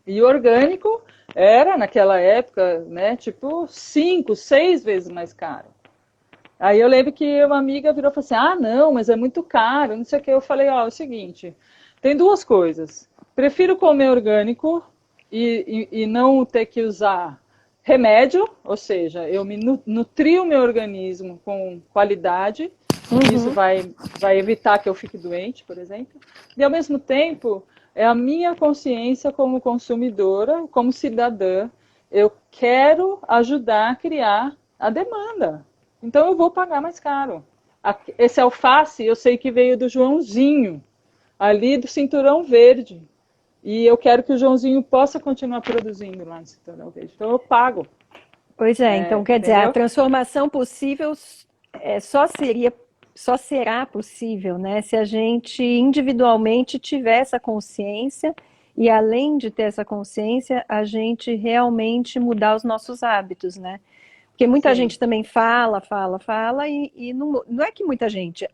E orgânico era, naquela época, né, tipo 5, 6 vezes mais caro. Aí eu lembro que uma amiga virou e falou assim, ah, não, mas é muito caro, não sei o que. Eu falei, ó, é o seguinte, tem duas coisas. Prefiro comer orgânico e não ter que usar remédio, ou seja, eu me nutri o meu organismo com qualidade, e isso Uhum. vai evitar que eu fique doente, por exemplo. E, ao mesmo tempo, é a minha consciência como consumidora, como cidadã, eu quero ajudar a criar a demanda. Então, eu vou pagar mais caro. Esse alface, eu sei que veio do Joãozinho, ali do Cinturão Verde. E eu quero que o Joãozinho possa continuar produzindo lá no Cinturão Verde. Então, eu pago, Pois é, então quer dizer, a entendeu? transformação possível só será possível, né, se a gente individualmente tiver essa consciência e além de ter essa consciência, a gente realmente mudar os nossos hábitos, né? Porque muita Sim. gente também fala e não é que muita gente,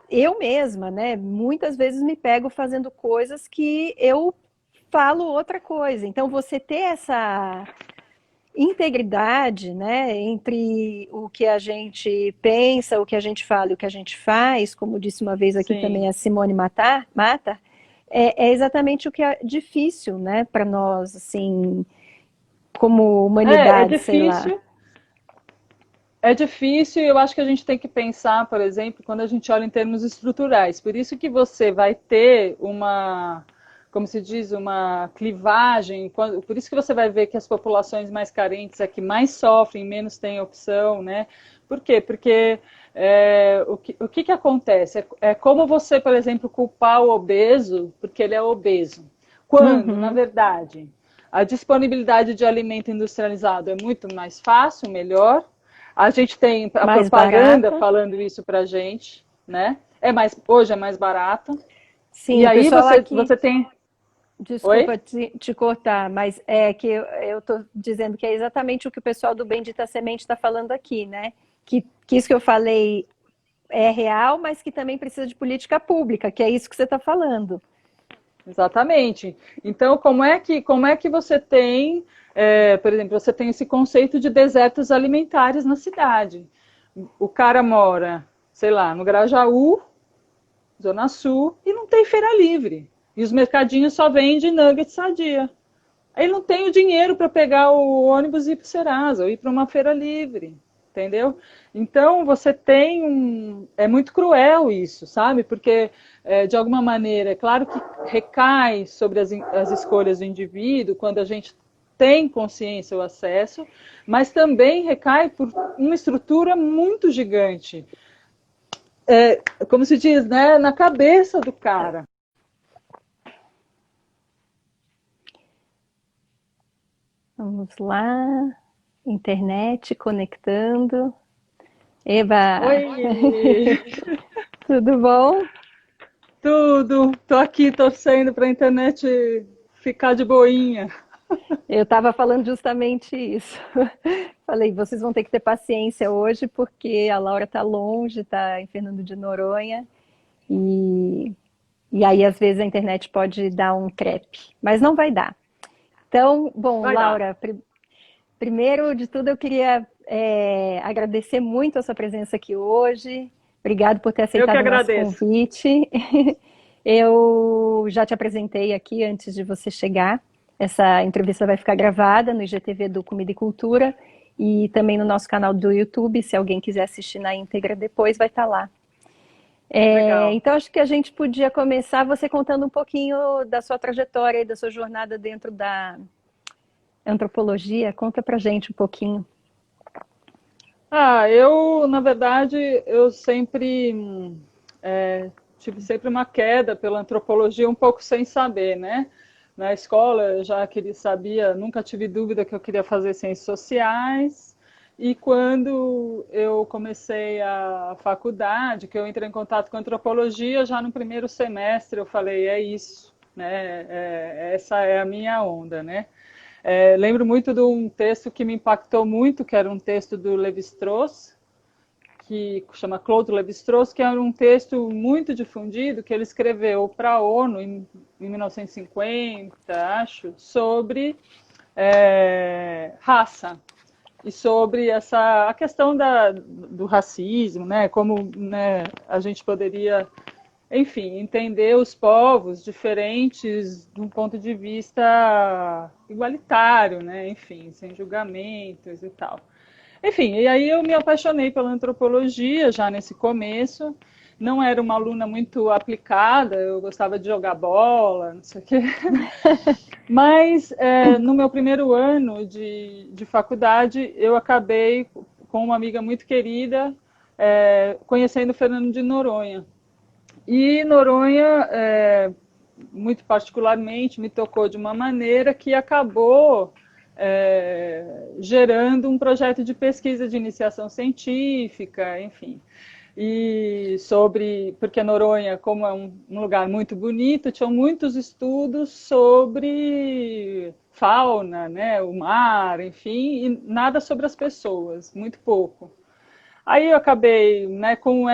eu mesma, né, muitas vezes me pego fazendo coisas que eu falo outra coisa. Então você ter essa integridade, né, entre o que a gente pensa, o que a gente fala e o que a gente faz, como disse uma vez aqui Sim. também a Simone Mata, é exatamente o que é difícil, né, para nós, assim, como É humanidade, sei lá. difícil. É difícil e eu acho que a gente tem que pensar, por exemplo, quando a gente olha em termos estruturais. Por isso que você vai ter uma, como se diz, uma clivagem. Por isso que você vai ver que as populações mais carentes é que mais sofrem, menos têm opção, né? Por quê? Porque o que acontece? É como você, por exemplo, culpar o obeso porque ele é obeso. Quando, na Uhum. verdade, a disponibilidade de alimento industrializado é muito mais fácil, melhor. A gente tem a Mais propaganda barata. falando isso pra gente, né? Hoje é mais barato. E Sim, o aí pessoal aqui, você tem. Oi? desculpa te cortar, mas é que eu estou dizendo que é exatamente o que o pessoal do Bendita Semente está falando aqui, né? Que isso que eu falei é real, mas que também precisa de política pública, que é isso que você está falando. Exatamente. Então, como é que você tem, por exemplo, você tem esse conceito de desertos alimentares na cidade. O cara mora, sei lá, no Grajaú, Zona Sul, e não tem feira livre. E os mercadinhos só vendem nuggets sadia. Ele não tem o dinheiro para pegar o ônibus e ir para o Serasa, ou ir para uma feira livre, entendeu? Então você tem um. É muito cruel isso, sabe? Porque, de alguma maneira, é claro que recai sobre as escolhas do indivíduo, quando a gente tem consciência o acesso, mas também recai por uma estrutura muito gigante. Como se diz, né? Na cabeça do cara. Vamos lá, internet conectando. Eba, Oi! tudo bom? Tudo! Tô aqui torcendo para a internet ficar de boinha. Eu estava falando justamente isso. Falei, vocês vão ter que ter paciência hoje, porque a Laura está longe, está em Fernando de Noronha, e, e aí às vezes a internet pode dar um crepe, mas não vai dar. Então, bom, Vai dar. Laura, primeiro de tudo eu queria agradecer muito a sua presença aqui hoje. Obrigado por ter Eu que aceitado o nosso agradeço. convite. Eu já te apresentei aqui antes de você chegar. Essa entrevista vai ficar gravada no IGTV do Comida e Cultura e também no nosso canal do YouTube. Se alguém quiser assistir na íntegra depois, vai estar lá. Legal. Então, acho que a gente podia começar você contando um pouquinho da sua trajetória e da sua jornada dentro da antropologia. Conta pra gente um pouquinho. Na verdade, eu sempre tive sempre uma queda pela antropologia, um pouco sem saber, né? Na escola eu já sabia, nunca tive dúvida que eu queria fazer ciências sociais. E quando eu comecei a faculdade, que eu entrei em contato com antropologia, já no primeiro semestre eu falei, é isso, né? Essa é a minha onda, né? Lembro muito de um texto que me impactou muito, que era um texto do Lévi-Strauss, que chama Claude Lévi-Strauss, que era um texto muito difundido, que ele escreveu para a ONU em 1950, acho, sobre raça e sobre a questão do racismo, né, como, né, a gente poderia enfim, entender os povos diferentes de um ponto de vista igualitário, né? Enfim, sem julgamentos e tal. Enfim, e aí eu me apaixonei pela antropologia já nesse começo. Não era uma aluna muito aplicada, eu gostava de jogar bola, não sei o quê. Mas no meu primeiro ano de faculdade, eu acabei com uma amiga muito querida, conhecendo Fernando de Noronha. E Noronha, muito particularmente, me tocou de uma maneira que acabou gerando um projeto de pesquisa de iniciação científica, enfim. E porque Noronha, como é um lugar muito bonito, tinham muitos estudos sobre fauna, né, o mar, enfim, e nada sobre as pessoas, muito pouco. Aí eu acabei, né, com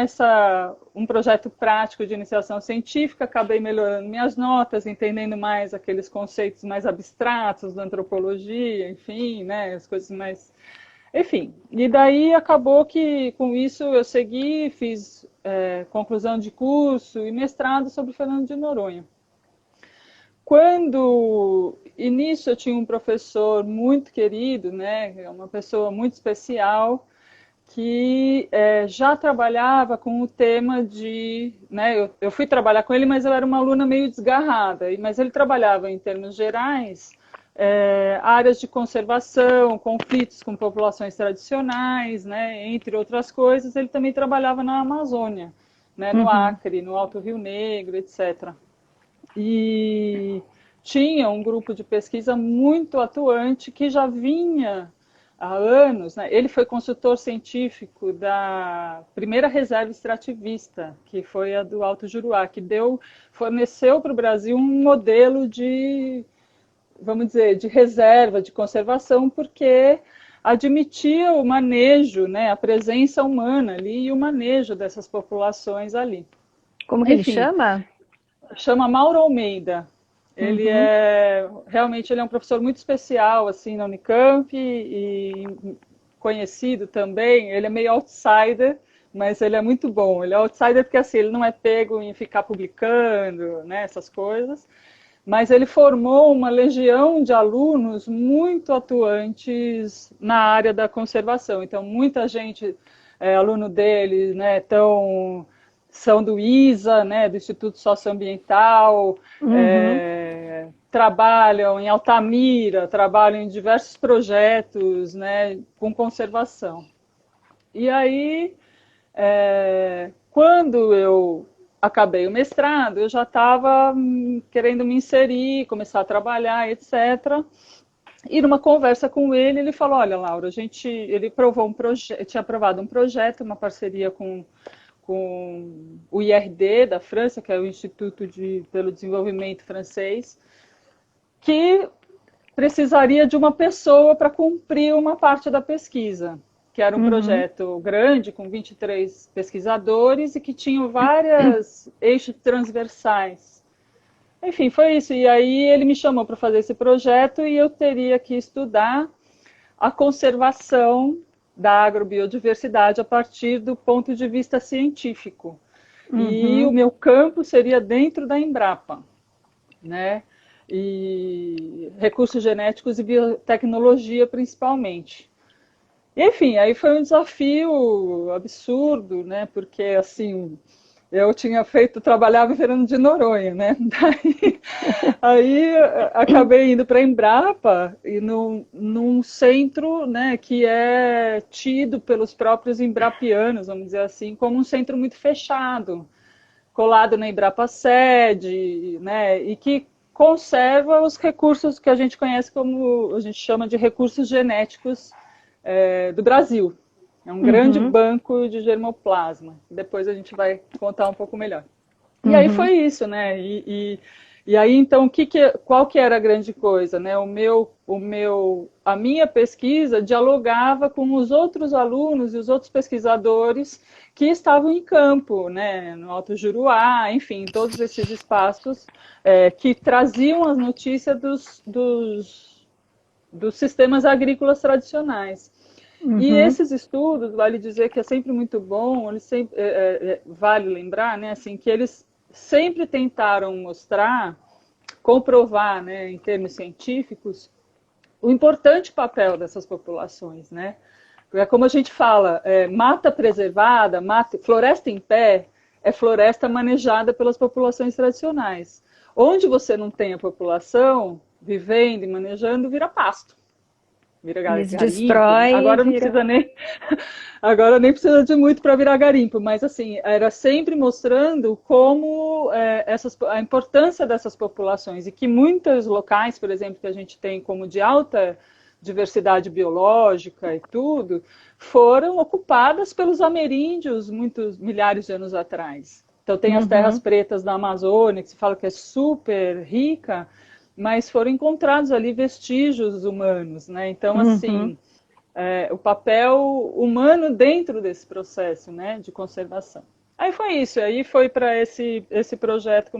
um projeto prático de iniciação científica, acabei melhorando minhas notas, entendendo mais aqueles conceitos mais abstratos da antropologia, enfim, né, as coisas mais... Enfim, e daí acabou que com isso eu segui, fiz conclusão de curso e mestrado sobre Fernando de Noronha. Nisso eu tinha um professor muito querido, né, uma pessoa muito especial, que já trabalhava com o tema de... Né, eu fui trabalhar com ele, mas eu era uma aluna meio desgarrada, mas ele trabalhava em termos gerais, áreas de conservação, conflitos com populações tradicionais, né, entre outras coisas. Ele também trabalhava na Amazônia, né, no Acre, no Alto Rio Negro, etc. E tinha um grupo de pesquisa muito atuante que já vinha há anos, né? Ele foi consultor científico da primeira reserva extrativista, que foi a do Alto Juruá, que forneceu para o Brasil um modelo de, vamos dizer, de reserva, de conservação, porque admitia o manejo, né, a presença humana ali e o manejo dessas populações ali. Como que ele chama? Chama Mauro Almeida. Ele realmente ele é um professor muito especial assim na Unicamp e conhecido também. Ele é meio outsider, mas ele é muito bom. Ele é outsider porque assim, ele não é pego em ficar publicando, né, essas coisas. Mas ele formou uma legião de alunos muito atuantes na área da conservação. Então, muita gente, aluno dele, né, são do ISA, né, do Instituto Socioambiental, trabalham em Altamira, trabalham em diversos projetos, né, com conservação. E aí, quando eu acabei o mestrado, eu já estava querendo me inserir, começar a trabalhar, etc. E numa conversa com ele falou, olha, Laura, ele tinha aprovado um projeto, uma parceria com o IRD da França, que é o Instituto pelo Desenvolvimento Francês, que precisaria de uma pessoa para cumprir uma parte da pesquisa, que era um projeto grande, com 23 pesquisadores, e que tinha vários eixos transversais. Enfim, foi isso. E aí ele me chamou para fazer esse projeto e eu teria que estudar a conservação da agrobiodiversidade a partir do ponto de vista científico. E o meu campo seria dentro da Embrapa, né? E recursos genéticos e biotecnologia, principalmente. Enfim, aí foi um desafio absurdo, né? Porque, assim, eu trabalhava em Fernando de Noronha, né? Aí acabei indo para a Embrapa, e num centro, né, que é tido pelos próprios embrapianos, vamos dizer assim, como um centro muito fechado, colado na Embrapa Sede, né? E que conserva os recursos que a gente conhece como, a gente chama de recursos genéticos do Brasil. É um grande banco de germoplasma. Depois a gente vai contar um pouco melhor. E aí foi isso, né? E aí, então, qual que era a grande coisa, né? A minha pesquisa dialogava com os outros alunos e os outros pesquisadores que estavam em campo, né? No Alto Juruá, enfim, todos esses espaços que traziam as notícias dos sistemas agrícolas tradicionais. E esses estudos, vale dizer que é sempre muito bom, vale lembrar, né, assim, que eles sempre tentaram mostrar, comprovar, né, em termos científicos, o importante papel dessas populações, né? É como a gente fala, mata preservada, floresta em pé, é floresta manejada pelas populações tradicionais. Onde você não tem a população vivendo e manejando, vira pasto. Vira Eles garimpo, né? destroem e Agora não vira. precisa nem, agora nem precisa de muito para virar garimpo, mas assim, era sempre mostrando como a importância dessas populações e que muitos locais, por exemplo, que a gente tem como de alta diversidade biológica e tudo, foram ocupadas pelos ameríndios muitos milhares de anos atrás. Então tem as terras Uhum, pretas da Amazônia, que se fala que é super rica, mas foram encontrados ali vestígios humanos, né? Então, uhum. assim, o papel humano dentro desse processo, né, de conservação. Aí foi isso, aí foi para esse projeto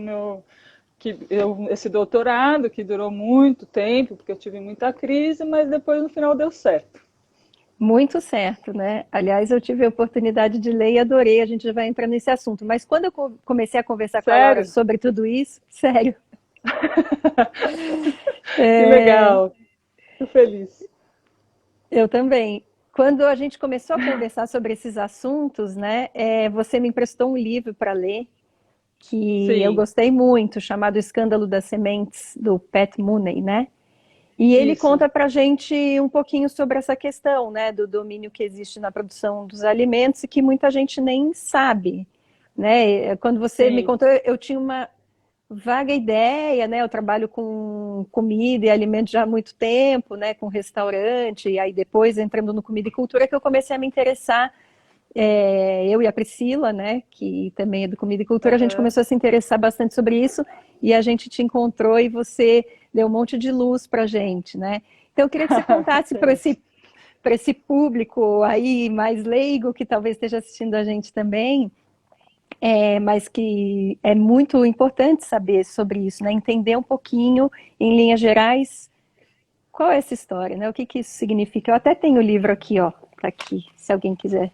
esse doutorado, que durou muito tempo, porque eu tive muita crise, mas depois no final deu certo. Muito certo, né? Aliás, eu tive a oportunidade de ler e adorei. A gente já vai entrar nesse assunto. Mas quando eu comecei a conversar com a Laura Sério? sobre tudo isso, sério, Que é, legal, fico feliz. eu também. Quando a gente começou a conversar sobre esses assuntos, né, você me emprestou um livro para ler que eu Sim, gostei muito, chamado O Escândalo das Sementes, do Pat Mooney, né? E ele isso. conta para a gente um pouquinho sobre essa questão, né, do domínio que existe na produção dos alimentos e que muita gente nem sabe, né? Quando você me Sim. contou, eu tinha uma vaga ideia, né? Eu trabalho com comida e alimentos já há muito tempo, né? Com restaurante, e aí depois entrando no Comida e Cultura que eu comecei a me interessar. Eu e a Priscila, né? Que também é do Comida e Cultura, a gente Uhum. começou a se interessar bastante sobre isso e a gente te encontrou e você deu um monte de luz para gente, né? Então eu queria que você contasse Excelente. para esse público aí mais leigo que talvez esteja assistindo a gente também, mas que é muito importante saber sobre isso, né? Entender um pouquinho, em linhas gerais, qual é essa história, né? O que que isso significa? Eu até tenho o livro aqui, ó, tá aqui, se alguém quiser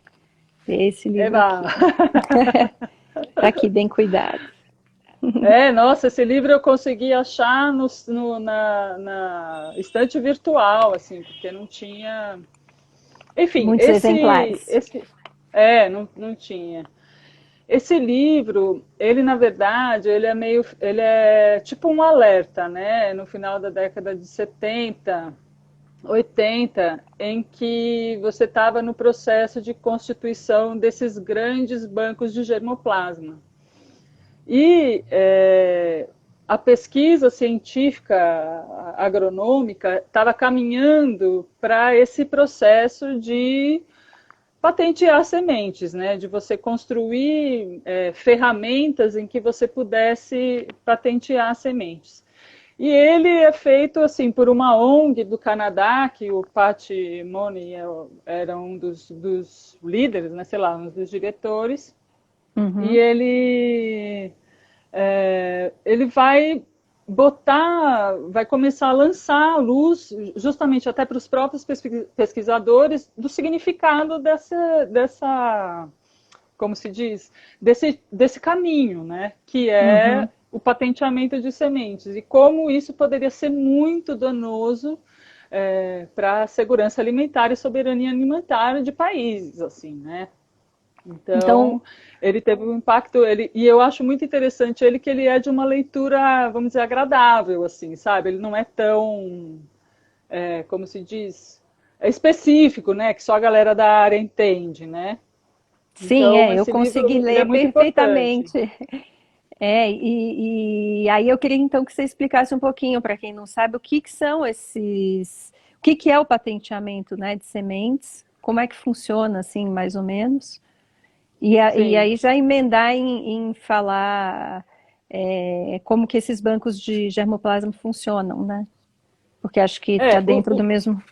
ver esse livro Eba! aqui. Tá aqui, bem cuidado. Nossa, esse livro eu consegui achar na estante virtual, assim, porque não tinha. Enfim, Muitos exemplares. não tinha. Esse livro, ele na verdade, ele é tipo um alerta, né? No final da década de 70, 80, em que você estava no processo de constituição desses grandes bancos de germoplasma. E a pesquisa científica agronômica estava caminhando para esse processo de patentear sementes, né? De você construir ferramentas em que você pudesse patentear sementes. E ele é feito assim por uma ONG do Canadá, que o Pat Mooney era um dos líderes, né? Sei lá, um dos diretores. E Uhum. ele vai começar a lançar a luz, justamente até para os próprios pesquisadores, do significado como se diz, desse caminho, né? Que é Uhum. o patenteamento de sementes e como isso poderia ser muito danoso para a segurança alimentar e soberania alimentar de países, assim, né? Então, Então, ele teve um impacto, e eu acho muito interessante ele que ele é de uma leitura, vamos dizer, agradável, assim, sabe? Ele não é tão, como se diz, é específico, né? Que só a galera da área entende, né? sim, Então, eu esse consegui livro, ele é ler muito importante. perfeitamente. E aí eu queria então que você explicasse um pouquinho para quem não sabe o que que são o que que é o patenteamento, né, de sementes, como é que funciona assim, mais ou menos. E Sim. aí já emendar em falar como que esses bancos de germoplasma funcionam, né? Porque acho que está É, dentro do mesmo.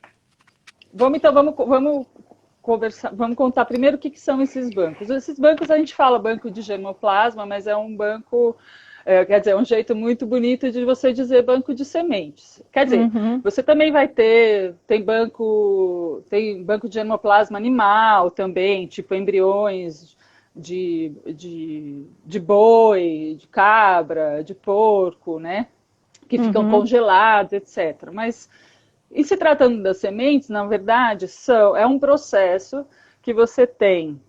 vamos conversar, vamos contar primeiro o que são esses bancos. Esses bancos a gente fala banco de germoplasma, mas é um banco, quer dizer, é um jeito muito bonito de você dizer banco de sementes. Quer dizer, Uhum, você também vai ter, tem banco de germoplasma animal também, tipo embriões de boi, de cabra, de porco, né? Que ficam congelados, etc. Mas, e se tratando das sementes, na verdade, é um processo que você tem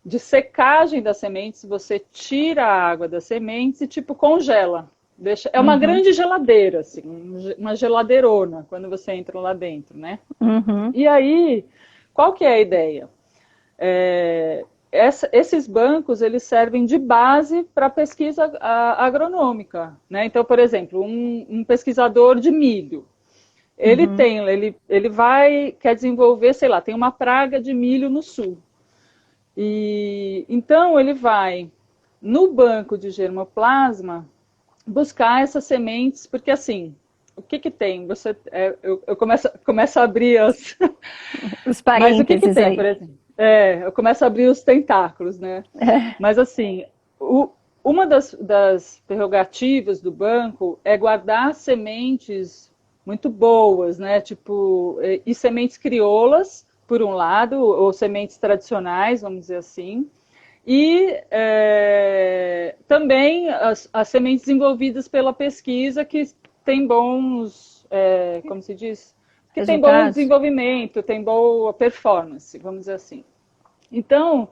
de secagem das sementes, você tira a água das sementes e, tipo, congela. É uma grande geladeira, assim, uma geladeirona, quando você entra lá dentro, né? E aí, qual que é a ideia? Esses bancos, eles servem de base para pesquisa agronômica, né? Então, por exemplo, um pesquisador de milho, ele quer desenvolver, sei lá, tem uma praga de milho no sul. E então ele vai no banco de germoplasma buscar essas sementes, porque assim, o que tem? Eu começo a abrir Os Mas o que parênteses tem, aí. por exemplo? Eu começo a abrir os tentáculos, né? Mas assim, uma das prerrogativas do banco é guardar sementes muito boas, né? Tipo, e sementes crioulas, por um lado, ou sementes tradicionais, vamos dizer assim, e também as sementes desenvolvidas pela pesquisa que tem bons, como se diz? Que tem bom Resultados? desenvolvimento, tem boa performance, vamos dizer assim. Então,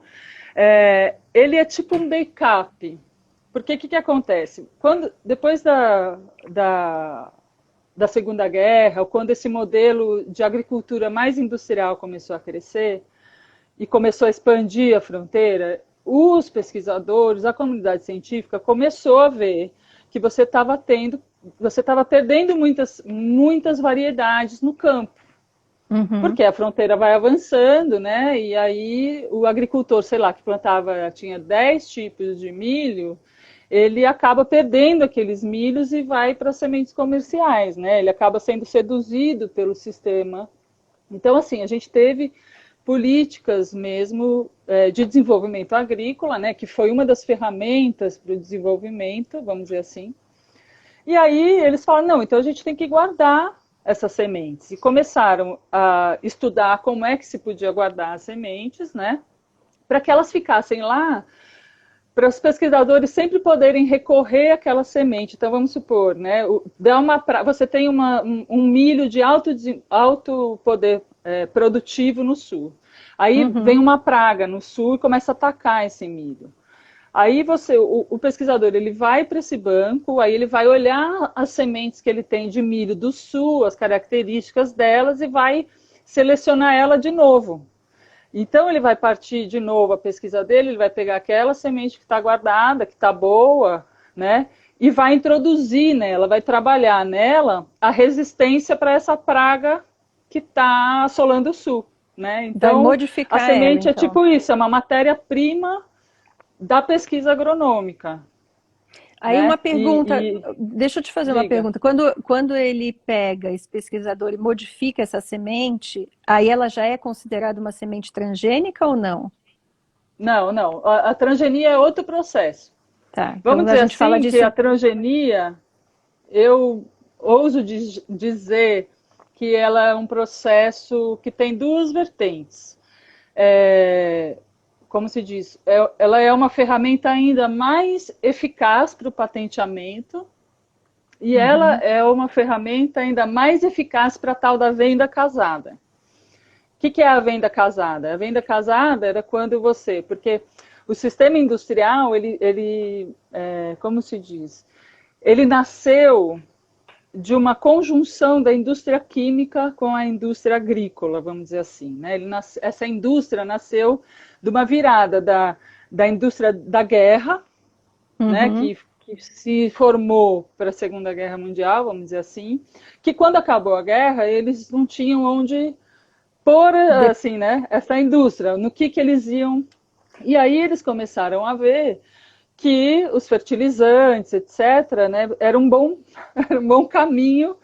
ele é tipo um backup. Porque o que acontece? Depois da Segunda Guerra, ou quando esse modelo de agricultura mais industrial começou a crescer e começou a expandir a fronteira, os pesquisadores, a comunidade científica começou a ver que você estava perdendo muitas variedades no campo. Porque a fronteira vai avançando, né? E aí o agricultor, sei lá, que tinha 10 tipos de milho, ele acaba perdendo aqueles milhos e vai para sementes comerciais, né? Ele acaba sendo seduzido pelo sistema. Então, assim, a gente teve políticas mesmo de desenvolvimento agrícola, né? Que foi uma das ferramentas para o desenvolvimento, vamos dizer assim. E aí eles falam, não, então a gente tem que guardar essas sementes. E começaram a estudar como é que se podia guardar as sementes, né? Para que elas ficassem lá, para os pesquisadores sempre poderem recorrer àquela semente. Então, vamos supor, né? Você tem um milho de alto poder produtivo no sul. Aí vem uma praga no sul e começa a atacar esse milho. Aí o pesquisador, ele vai para esse banco, aí ele vai olhar as sementes que ele tem de milho do sul, as características delas e vai selecionar ela de novo. Então ele vai partir de novo a pesquisa dele, ele vai pegar aquela semente que está guardada, que está boa, né? E vai introduzir nela, vai trabalhar nela a resistência para essa praga que está assolando o sul, né? Então modificar a semente ela, é então. tipo isso, é uma matéria-prima da pesquisa agronômica. Aí né? uma pergunta, deixa eu te fazer uma Diga. pergunta. Quando ele pega esse pesquisador e modifica essa semente, aí ela já é considerada uma semente transgênica ou não? Não. A transgenia é outro processo. Tá, então Vamos a dizer gente fala assim que disso. a transgenia, eu ouso dizer que ela é um processo que tem duas vertentes. Como se diz, ela é uma ferramenta ainda mais eficaz para o patenteamento e ela é uma ferramenta ainda mais eficaz para a tal da venda casada. O que é a venda casada? A venda casada era quando porque o sistema industrial, como se diz, ele nasceu de uma conjunção da indústria química com a indústria agrícola, vamos dizer assim. Né? Essa indústria nasceu de uma virada da indústria da guerra, né? que se formou para a Segunda Guerra Mundial, vamos dizer assim, que quando acabou a guerra, eles não tinham onde pôr assim, né? essa indústria, no que eles iam. E aí eles começaram a ver que os fertilizantes, etc., né, era um bom caminho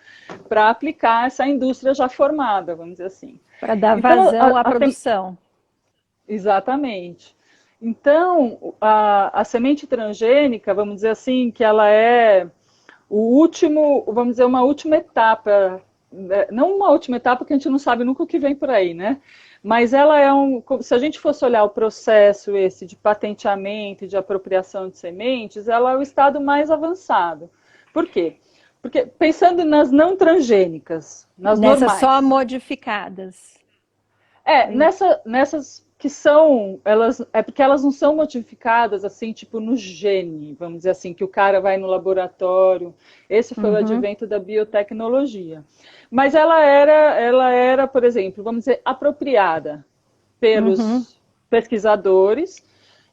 para aplicar essa indústria já formada, vamos dizer assim. Para dar Então, vazão à produção. Exatamente. Então, a semente transgênica, vamos dizer assim, que ela é vamos dizer, uma última etapa, não uma última etapa que a gente não sabe nunca o que vem por aí, né? Mas ela é se a gente fosse olhar o processo esse de patenteamento e de apropriação de sementes, ela é o estado mais avançado. Por quê? Porque pensando nas não transgênicas, nas Nessas só normais. modificadas. Nessas que são, é porque elas não são modificadas assim, tipo no gene, vamos dizer assim, que o cara vai no laboratório. Esse foi o advento da biotecnologia. Mas ela era, por exemplo, vamos dizer, apropriada pelos pesquisadores.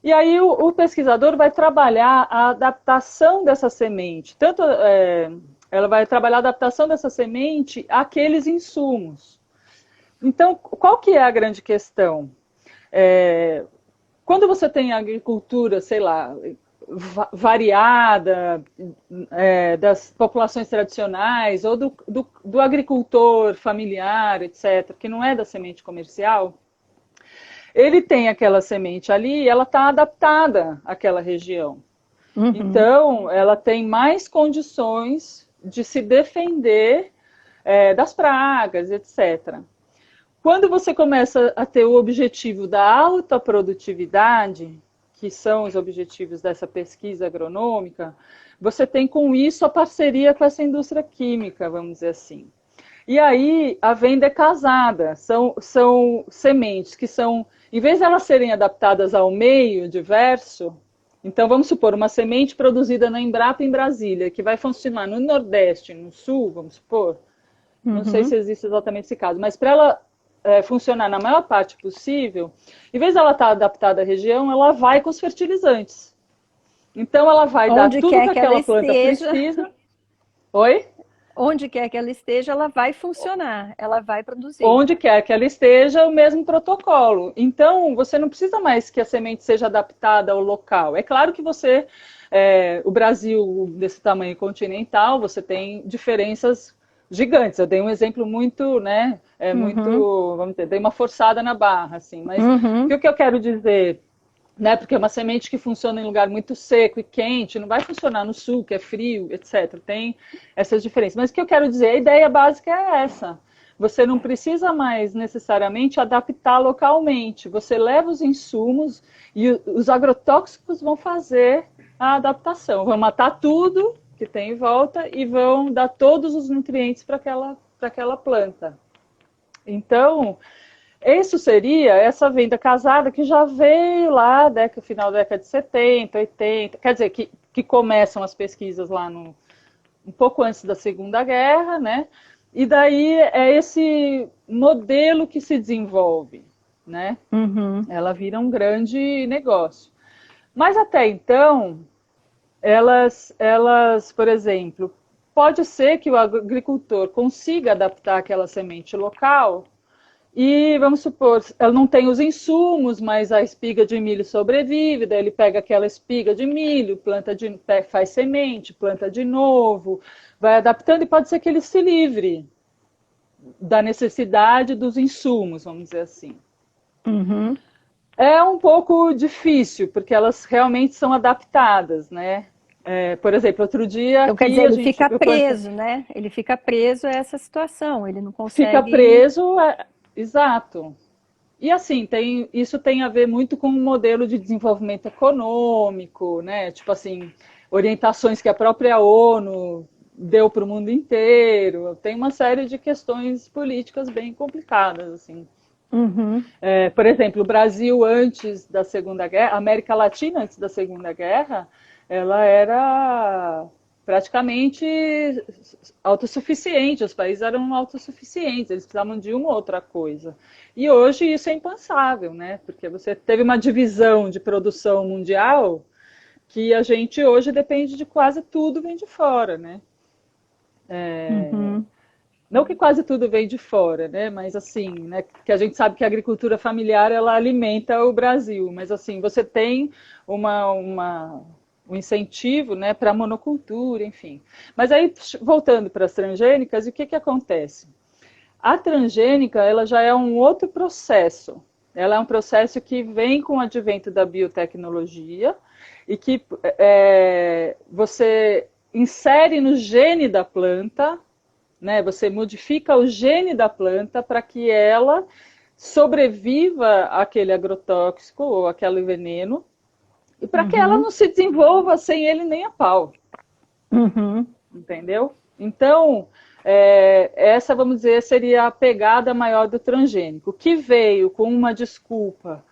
E aí o pesquisador vai trabalhar a adaptação dessa semente. Ela vai trabalhar a adaptação dessa semente àqueles insumos. Então, qual que é a grande questão? Quando você tem agricultura, sei lá, variada, das populações tradicionais, ou do agricultor familiar, etc., que não é da semente comercial, ele tem aquela semente ali e ela está adaptada àquela região. Então, ela tem mais condições de se defender das pragas, etc. Quando você começa a ter o objetivo da alta produtividade, que são os objetivos dessa pesquisa agronômica, você tem com isso a parceria com essa indústria química, vamos dizer assim. E aí a venda é casada, são sementes que são, em vez de elas serem adaptadas ao meio diverso, então vamos supor uma semente produzida na Embrapa em Brasília, que vai funcionar no Nordeste, no Sul, vamos supor, não sei se existe exatamente esse caso, mas para ela funcionar na maior parte possível, em vez de ela estar adaptada à região, ela vai com os fertilizantes. Então ela vai dar tudo que aquela planta precisa. Oi? Onde quer que ela esteja, ela vai funcionar, ela vai produzir. Onde quer que ela esteja, o mesmo protocolo. Então, você não precisa mais que a semente seja adaptada ao local. É claro que o Brasil, desse tamanho continental, você tem diferenças gigantes. Eu dei um exemplo muito, né, muito, vamos dizer, dei uma forçada na barra, assim. Mas o que eu quero dizer, né, porque é uma semente que funciona em lugar muito seco e quente, não vai funcionar no sul, que é frio, etc. Tem essas diferenças. Mas o que eu quero dizer, a ideia básica é essa. Você não precisa mais necessariamente adaptar localmente. Você leva os insumos e os agrotóxicos vão fazer a adaptação. Vão matar tudo que tem em volta e vão dar todos os nutrientes para aquela planta. Então, isso seria essa venda casada que já veio lá, final da década de 70, 80, quer dizer, que começam as pesquisas lá um pouco antes da Segunda Guerra, né? E daí é esse modelo que se desenvolve, né? Ela vira um grande negócio. Mas até então, elas, por exemplo, pode ser que o agricultor consiga adaptar aquela semente local e, vamos supor, ela não tem os insumos, mas a espiga de milho sobrevive, daí ele pega aquela espiga de milho, faz semente, planta de novo, vai adaptando e pode ser que ele se livre da necessidade dos insumos, vamos dizer assim. É um pouco difícil, porque elas realmente são adaptadas, né? Por exemplo, outro dia... Então, quer dizer, ele fica preso, né? Ele fica preso a essa situação, ele não consegue... Fica preso, exato. E assim, isso tem a ver muito com o modelo de desenvolvimento econômico, né? Tipo assim, orientações que a própria ONU deu para o mundo inteiro. Tem uma série de questões políticas bem complicadas, assim. Por exemplo, o Brasil antes da Segunda Guerra, a América Latina antes da Segunda Guerra, ela era praticamente autossuficiente, os países eram autossuficientes, eles precisavam de uma ou outra coisa. E hoje isso é impensável, né? Porque você teve uma divisão de produção mundial que a gente hoje depende de quase tudo vem de fora, né? Não que quase tudo vem de fora, né? Mas assim, né? Que a gente sabe que a agricultura familiar ela alimenta o Brasil, mas assim você tem um incentivo, né, para a monocultura, enfim. Mas aí voltando para as transgênicas, o que acontece? A transgênica ela já é um outro processo. Ela é um processo que vem com o advento da biotecnologia e que você insere no gene da planta, né? Você modifica o gene da planta para que ela sobreviva aquele agrotóxico ou aquele veneno, e para que ela não se desenvolva sem ele nem a pau. Entendeu? Então, essa, vamos dizer, seria a pegada maior do transgênico, que veio com uma desculpa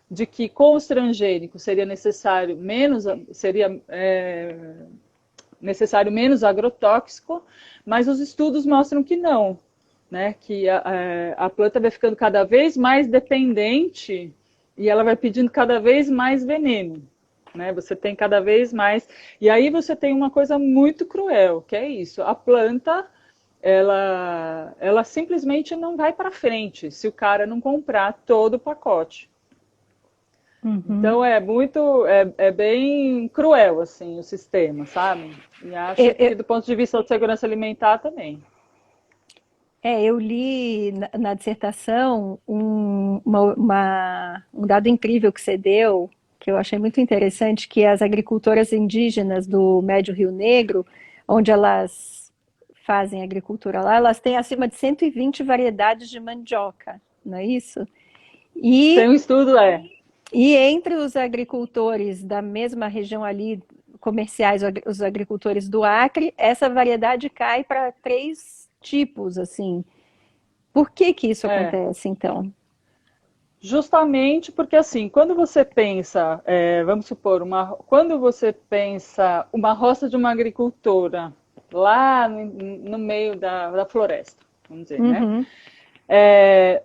de que com os transgênicos seria necessário menos agrotóxico, mas os estudos mostram que não, né? Que a planta vai ficando cada vez mais dependente e ela vai pedindo cada vez mais veneno. Né? Você tem cada vez mais... E aí você tem uma coisa muito cruel, que é isso. A planta, ela simplesmente não vai para frente se o cara não comprar todo o pacote. Então é bem cruel assim o sistema, sabe? E acho que do ponto de vista da segurança alimentar também. Eu li na dissertação um dado incrível que você deu, que eu achei muito interessante, que as agricultoras indígenas do Médio Rio Negro, onde elas fazem agricultura lá, elas têm acima de 120 variedades de mandioca, não é isso? Tem um estudo, E entre os agricultores da mesma região ali, comerciais, os agricultores do Acre, essa variedade cai para 3 tipos, assim. Por que isso acontece, então? Justamente porque, assim, quando você pensa, vamos supor, quando você pensa uma roça de uma agricultora lá no meio da floresta, vamos dizer, né?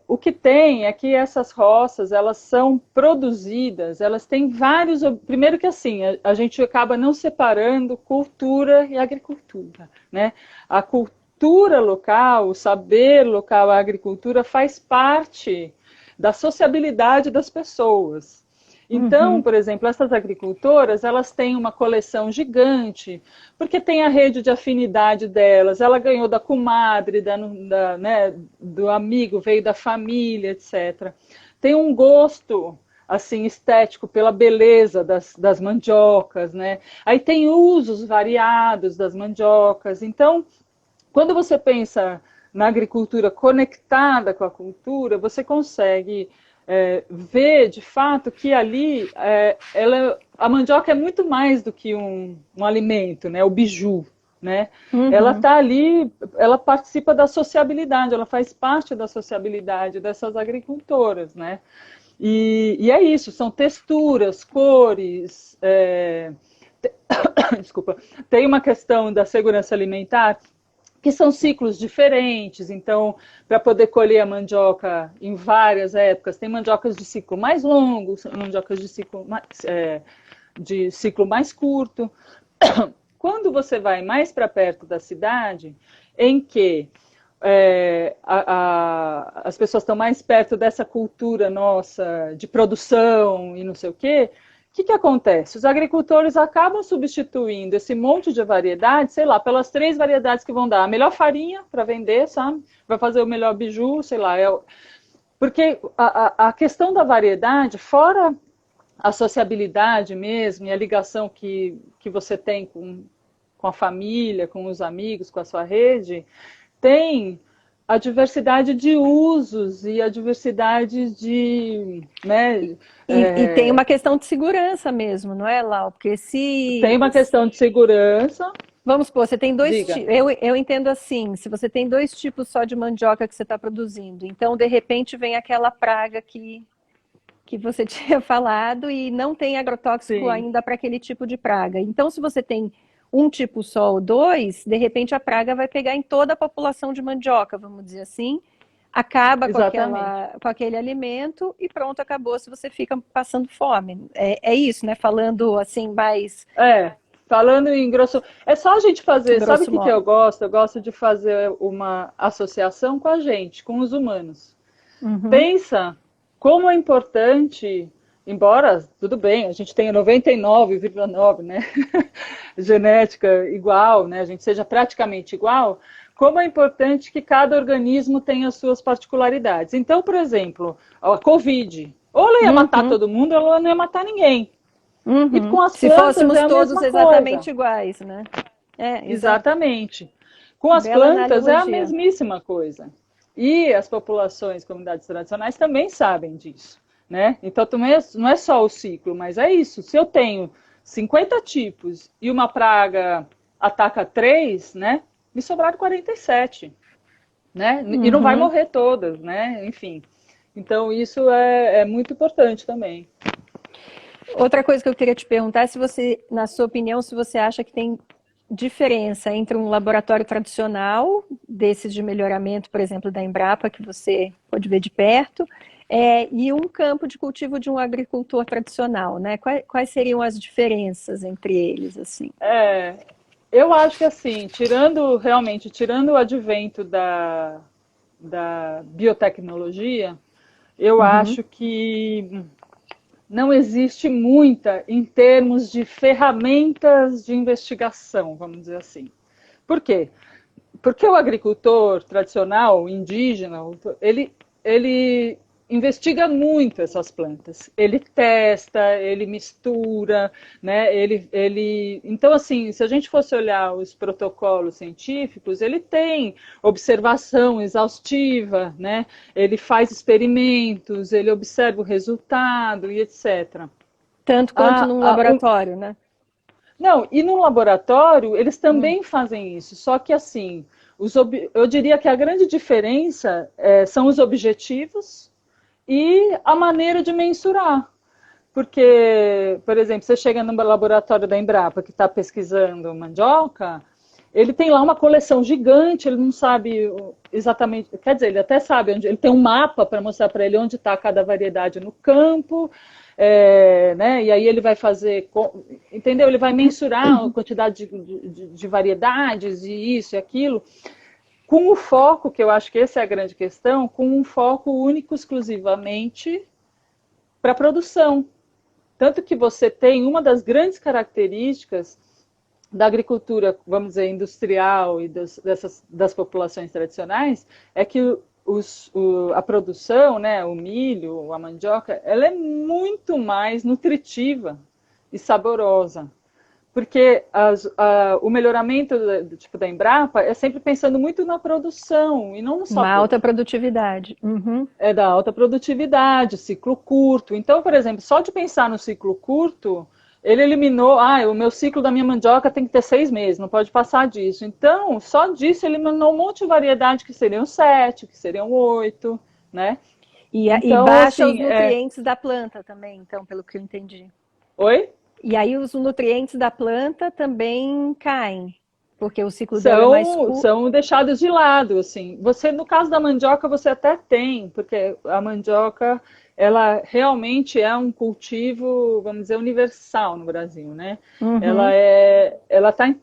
O que tem é que essas roças, elas são produzidas, elas têm vários... Primeiro que assim, a gente acaba não separando cultura e agricultura, né? A cultura local, o saber local, a agricultura faz parte da sociabilidade das pessoas. Então, por exemplo, essas agricultoras, elas têm uma coleção gigante, porque tem a rede de afinidade delas, ela ganhou da comadre, né, do amigo, veio da família, etc. Tem um gosto, assim, estético pela beleza das mandiocas, né? Aí tem usos variados das mandiocas. Então, quando você pensa na agricultura conectada com a cultura, você consegue ver, de fato, que ali a mandioca é muito mais do que um alimento, né? O biju, né? Ela está ali, ela participa da sociabilidade, ela faz parte da sociabilidade dessas agricultoras, né? E é isso, são texturas, cores... Desculpa. Tem uma questão da segurança alimentar, que são ciclos diferentes, então, para poder colher a mandioca em várias épocas, tem mandiocas de ciclo mais longo, mandiocas de ciclo mais curto. Quando você vai mais para perto da cidade, em que as pessoas estão mais perto dessa cultura nossa de produção e não sei o quê, o que acontece? Os agricultores acabam substituindo esse monte de variedades, sei lá, pelas 3 variedades que vão dar a melhor farinha para vender, sabe? Vai fazer o melhor biju, sei lá. Porque a questão da variedade, fora a sociabilidade mesmo e a ligação que você tem com a família, com os amigos, com a sua rede, tem a diversidade de usos e a diversidade de... Né, e tem uma questão de segurança mesmo, não é, Lau? Porque tem uma questão de segurança. Vamos supor, você tem 2 tipos. Eu entendo assim, se você tem 2 tipos só de mandioca que você está produzindo, então, de repente, vem aquela praga que você tinha falado e não tem agrotóxico ainda para aquele tipo de praga. Então, se você tem um tipo só ou 2, de repente a praga vai pegar em toda a população de mandioca, vamos dizer assim, acaba com aquele alimento e pronto, acabou, se você fica passando fome. É isso, né? Falando assim, mais... Falando em grosso... É só a gente fazer... Sabe o que eu gosto? Eu gosto de fazer uma associação com a gente, com os humanos. Pensa como é importante... Embora, tudo bem, a gente tenha 99,9, né? Genética igual, né? A gente seja praticamente igual, como é importante que cada organismo tenha as suas particularidades. Então, por exemplo, a Covid, ou ela ia matar todo mundo, ou ela não ia matar ninguém. E com as Se plantas fôssemos todos exatamente coisa. iguais, né? Exatamente. Com as plantas é a mesmíssima coisa. E as populações, comunidades tradicionais também sabem disso, né? Então não é só o ciclo, mas é isso. Se eu tenho 50 tipos e uma praga ataca 3, né? Me sobraram 47, né? E não vai Uhum. morrer todas, né? Enfim. Então isso é muito importante também. Outra coisa que eu queria te perguntar é se você, na sua opinião, se você acha que tem diferença entre um laboratório tradicional, desses de melhoramento, por exemplo, da Embrapa, que você pode ver de perto, e um campo de cultivo de um agricultor tradicional, né? Quais seriam as diferenças entre eles, assim? Eu acho que assim, tirando o advento da biotecnologia, eu Uhum. acho que não existe muita em termos de ferramentas de investigação, vamos dizer assim. Por quê? Porque o agricultor tradicional, indígena, ele investiga muito essas plantas. Ele testa, ele mistura, né? Então, assim, se a gente fosse olhar os protocolos científicos, ele tem observação exaustiva, né? Ele faz experimentos, ele observa o resultado e etc. Tanto quanto A, num a, o, laboratório, né? não, e no laboratório eles Hum. também fazem isso, só que assim, eu diria que a grande diferença são os objetivos e a maneira de mensurar. Porque, por exemplo, você chega no laboratório da Embrapa que está pesquisando mandioca, ele tem lá uma coleção gigante, ele não sabe exatamente, quer dizer, ele até sabe onde, ele tem um mapa para mostrar para ele onde está cada variedade no campo, né? E aí ele vai fazer, entendeu? Ele vai mensurar a quantidade de variedades e isso e aquilo, com o foco, que eu acho que essa é a grande questão, com um foco único exclusivamente para a produção. Tanto que você tem uma das grandes características da agricultura, vamos dizer, industrial e das populações tradicionais, é que a produção, né, o milho, a mandioca, ela é muito mais nutritiva e saborosa. Porque o melhoramento tipo, da Embrapa é sempre pensando muito na produção e não no Uma sabor. alta produtividade. Uhum. É da alta produtividade, ciclo curto. Então, por exemplo, só de pensar no ciclo curto, ele eliminou, o meu ciclo da minha mandioca tem que ter 6 meses, não pode passar disso. Então, só disso ele eliminou um monte de variedade que seriam 7, que seriam 8, né? E Então, baixa os assim, nutrientes da planta também, então, pelo que eu entendi. oi? E aí os nutrientes da planta também caem, porque o ciclo dela é mais São, curto. são deixados de lado, assim. Você, no caso da mandioca, você até tem, porque a mandioca, ela realmente é um cultivo, vamos dizer, universal no Brasil, né? Uhum. Ela está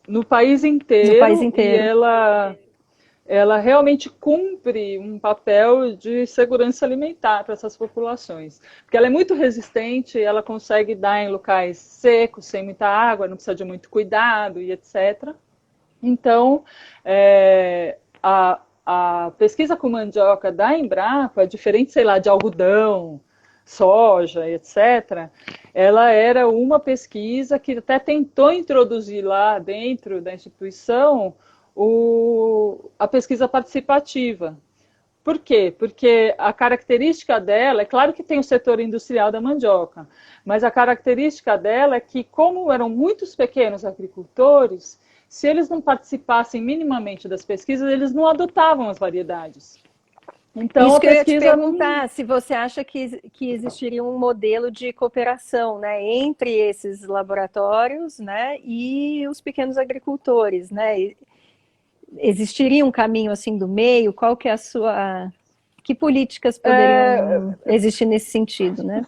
no país No país inteiro e inteiro. ela realmente cumpre um papel de segurança alimentar para essas populações. Porque ela é muito resistente, ela consegue dar em locais secos, sem muita água, não precisa de muito cuidado e etc. Então, a pesquisa com mandioca da Embrapa, diferente, sei lá, de algodão, soja, etc., ela era uma pesquisa que até tentou introduzir lá dentro da instituição a pesquisa participativa. Por quê? Porque a característica dela, é claro que tem o setor industrial da mandioca, mas a característica dela é que, como eram muitos pequenos agricultores, se eles não participassem minimamente das pesquisas, eles não adotavam as variedades. Então Isso a que eu ia te pesquisa não. perguntar, se você acha que existiria um modelo de cooperação, né, entre esses laboratórios, né, e os pequenos agricultores, né? Existiria um caminho assim do meio? Qual que é a sua... Que políticas poderiam existir nesse sentido, né?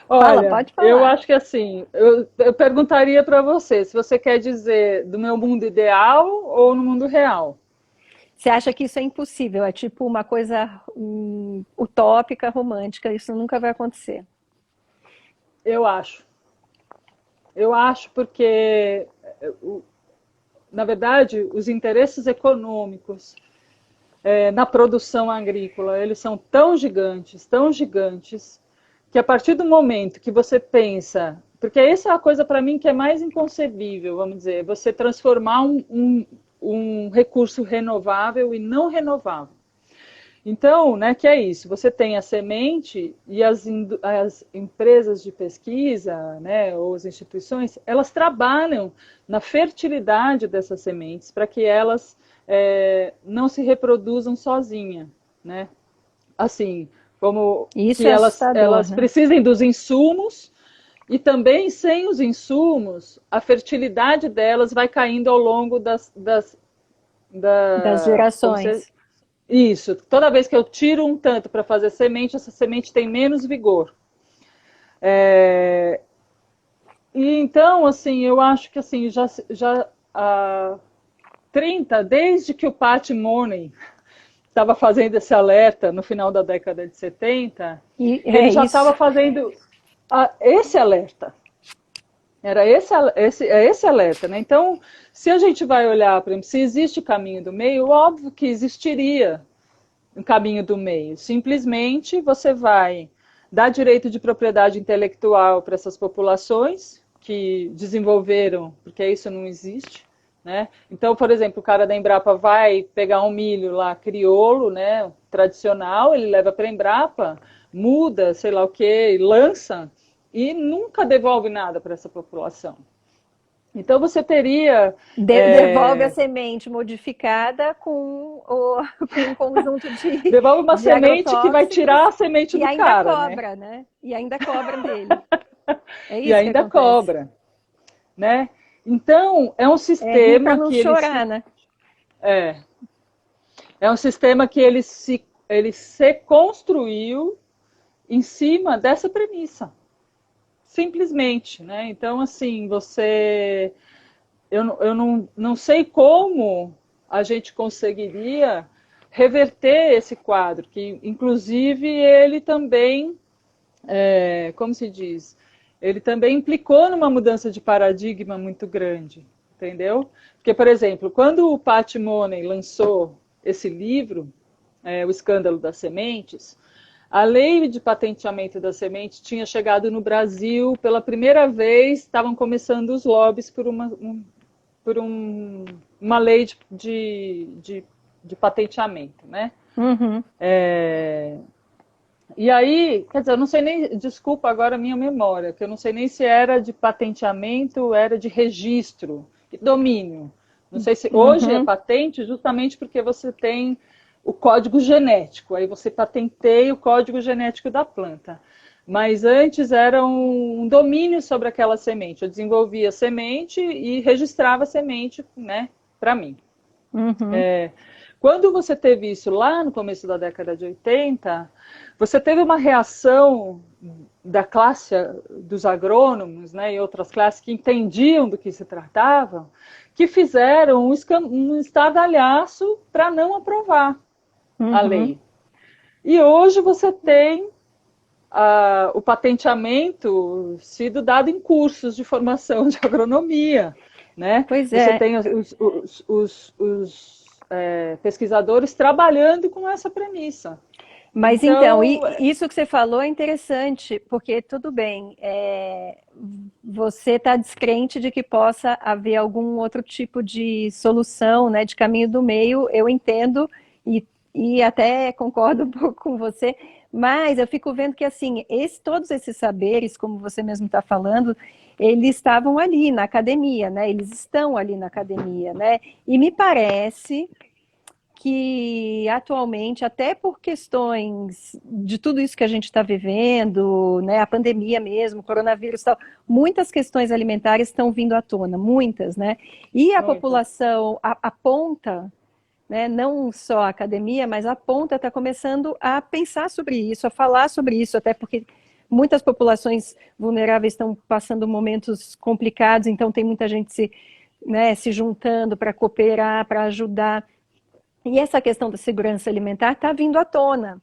Fala, Olha, pode eu falar. acho que assim, eu perguntaria para você se você quer dizer do meu mundo ideal ou no mundo real. Você acha que isso é impossível? É tipo uma coisa utópica, romântica, isso nunca vai acontecer. Eu acho. Eu acho porque, na verdade, os interesses econômicos na produção agrícola, eles são tão gigantes, que a partir do momento que você pensa, porque essa é a coisa para mim que é mais inconcebível, vamos dizer, você transformar um recurso renovável e não renovável. Então, né, que é isso, você tem a semente e as empresas de pesquisa, né, ou as instituições, elas trabalham na fertilidade dessas sementes para que elas não se reproduzam sozinhas, né? Assim, como Isso que é assustador, elas né? precisem dos insumos e também sem os insumos, a fertilidade delas vai caindo ao longo Das como se, gerações. isso, toda vez que eu tiro um tanto para fazer semente, essa semente tem menos vigor. E então, assim, eu acho que assim, já há 30, desde que o Pat Mooney estava fazendo esse alerta no final da década de 70, E ele é já estava isso. fazendo esse alerta. Era esse alerta, né? Então, se a gente vai olhar, por exemplo, se existe caminho do meio, óbvio que existiria um caminho do meio. Simplesmente você vai dar direito de propriedade intelectual para essas populações que desenvolveram, porque isso não existe, né? Então, por exemplo, o cara da Embrapa vai pegar um milho lá crioulo, né, tradicional, ele leva para a Embrapa, muda, sei lá o que, lança e nunca devolve nada para essa população. Então você teria Devolve a semente modificada com um conjunto devolve uma de semente que vai agrotóxicos tirar a semente e do ainda cara, né? cobra, né? E ainda cobram dele. É E isso que ainda acontece. cobra, né? Então é um É rir para sistema não que ele chorar, se né? é, é um sistema que ele se construiu em cima dessa premissa, simplesmente, né? Então assim eu não sei como a gente conseguiria reverter esse quadro, que inclusive ele também, como se diz, ele também implicou numa mudança de paradigma muito grande, entendeu? Porque, por exemplo, quando o Pat Mooney lançou esse livro, O Escândalo das Sementes, a lei de patenteamento da semente tinha chegado no Brasil pela primeira vez, estavam começando os lobbies por uma lei de patenteamento, né? Uhum. E aí, quer dizer, eu não sei nem, desculpa agora a minha memória, que eu não sei nem se era de patenteamento ou era de registro e domínio. Não sei se hoje é Uhum. patente justamente porque você tem o código genético, aí você patenteia o código genético da planta. Mas antes era um domínio sobre aquela semente. Eu desenvolvia a semente e registrava a semente, né, para mim. Uhum. Quando você teve isso lá no começo da década de 80, você teve uma reação da classe dos agrônomos, né, e outras classes que entendiam do que se tratava, que fizeram um estardalhaço para não aprovar a Uhum. lei. E hoje você tem o patenteamento sido dado em cursos de formação de agronomia, né? Pois Você é. tem pesquisadores trabalhando com essa premissa. Mas então, Então, isso que você falou é interessante, porque tudo bem, você está descrente de que possa haver algum outro tipo de solução, né, de caminho do meio, eu entendo e até concordo um pouco com você, mas eu fico vendo que assim, todos esses saberes, como você mesmo está falando, eles estavam ali na academia, né? Eles estão ali na academia, né? E me parece que atualmente, até por questões de tudo isso que a gente está vivendo, né, a pandemia mesmo, o coronavírus e tal, muitas questões alimentares estão vindo à tona, muitas, né? E a muitas. população, a ponta, né, não só a academia, mas a ponta está começando a pensar sobre isso, a falar sobre isso, até porque muitas populações vulneráveis estão passando momentos complicados, então tem muita gente se juntando para cooperar, para ajudar. E essa questão da segurança alimentar está vindo à tona,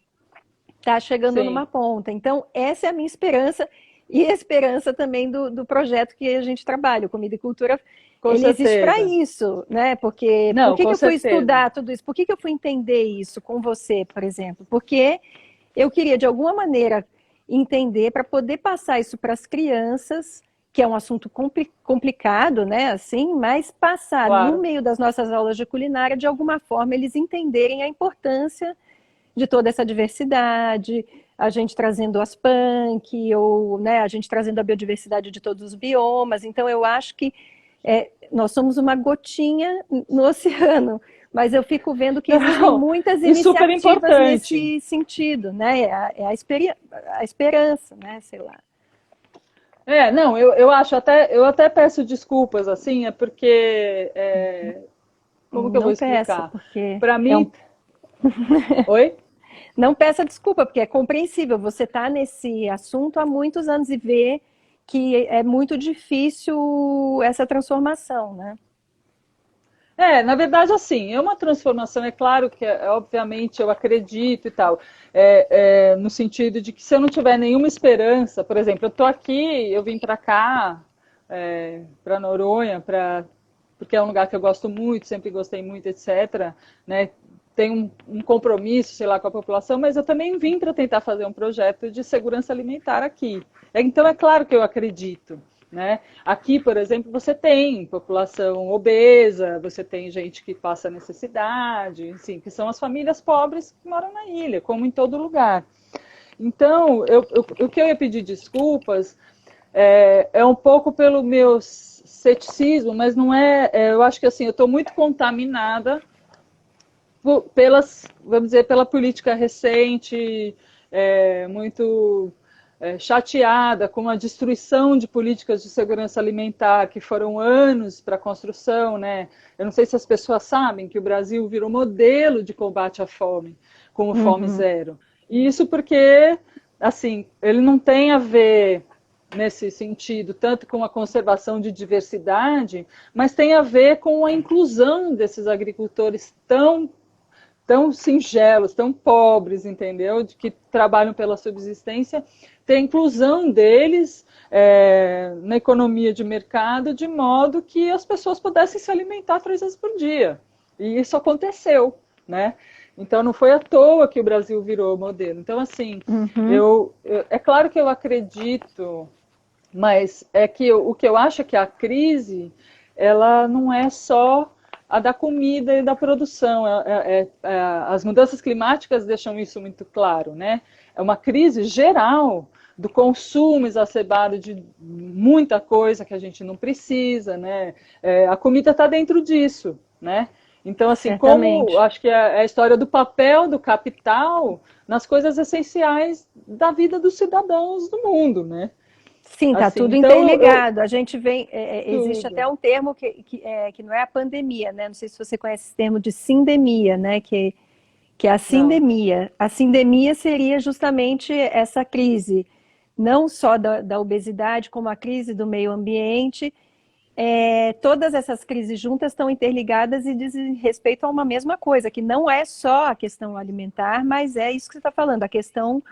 está chegando numa Sim, ponta. Então, essa é a minha esperança e a esperança também do projeto que a gente trabalha, o Comida e Cultura. com Ele existe para certeza. isso, né? Porque por Não, que com que eu fui certeza. estudar tudo isso? Por que que eu fui entender isso com você, por exemplo? Porque eu queria, de alguma maneira, entender para poder passar isso para as crianças que é um assunto complicado, né, assim, mas passar no Claro. meio das nossas aulas de culinária, de alguma forma, eles entenderem a importância de toda essa diversidade, a gente trazendo as punk, ou né, a gente trazendo a biodiversidade de todos os biomas. Então, eu acho que nós somos uma gotinha no oceano, mas eu fico vendo que existem Não, muitas e super iniciativas importante. nesse sentido, né? A esperança, né? Sei lá. Não, eu acho até, eu até peço desculpas, assim, é porque, como que eu vou Não peça, explicar? porque Para é um mim, oi? Não peça desculpa, porque é compreensível. Você está nesse assunto há muitos anos e vê que é muito difícil essa transformação, né? Na verdade, assim, é uma transformação, é claro que, obviamente, eu acredito e tal, no sentido de que se eu não tiver nenhuma esperança, por exemplo, eu estou aqui, eu vim para cá, para Noronha, porque é um lugar que eu gosto muito, sempre gostei muito, etc., né? Tenho um compromisso, sei lá, com a população, mas eu também vim para tentar fazer um projeto de segurança alimentar aqui. Então, é claro que eu acredito. Né? Aqui, por exemplo, você tem população obesa, você tem gente que passa necessidade, assim, que são as famílias pobres que moram na ilha, como em todo lugar. Então, o que eu ia pedir desculpas é um pouco pelo meu ceticismo, mas não eu acho que assim, eu estou muito contaminada pelas, vamos dizer, pela política recente, muito chateada com a destruição de políticas de segurança alimentar que foram anos para a construção, né? Eu não sei se as pessoas sabem que o Brasil virou modelo de combate à fome, com o Fome Uhum. Zero. E isso porque, assim, ele não tem a ver nesse sentido, tanto com a conservação de diversidade, mas tem a ver com a inclusão desses agricultores tão singelos, tão pobres, entendeu? De que trabalham pela subsistência, ter a inclusão deles na economia de mercado, de modo que as pessoas pudessem se alimentar 3 vezes por dia. E isso aconteceu, né? Então não foi à toa que o Brasil virou modelo. Então, assim, Uhum. é claro que eu acredito, mas é que o que eu acho é que a crise, ela não é só a da comida e da produção. As mudanças climáticas deixam isso muito claro, né? É uma crise geral do consumo exacerbado de muita coisa que a gente não precisa, né? A comida está dentro disso, né? Então, assim, como Certamente. acho que é a história do papel do capital nas coisas essenciais da vida dos cidadãos do mundo, né? Sim, está Assim, tudo então, interligado. A gente vem, existe tudo. até um termo que não é a pandemia, né? Não sei se você conhece esse termo de sindemia, né? Que é a Não. sindemia. A sindemia seria justamente essa crise, não só da obesidade, como a crise do meio ambiente. Todas essas crises juntas estão interligadas e dizem respeito a uma mesma coisa, que não é só a questão alimentar, mas é isso que você está falando, a questão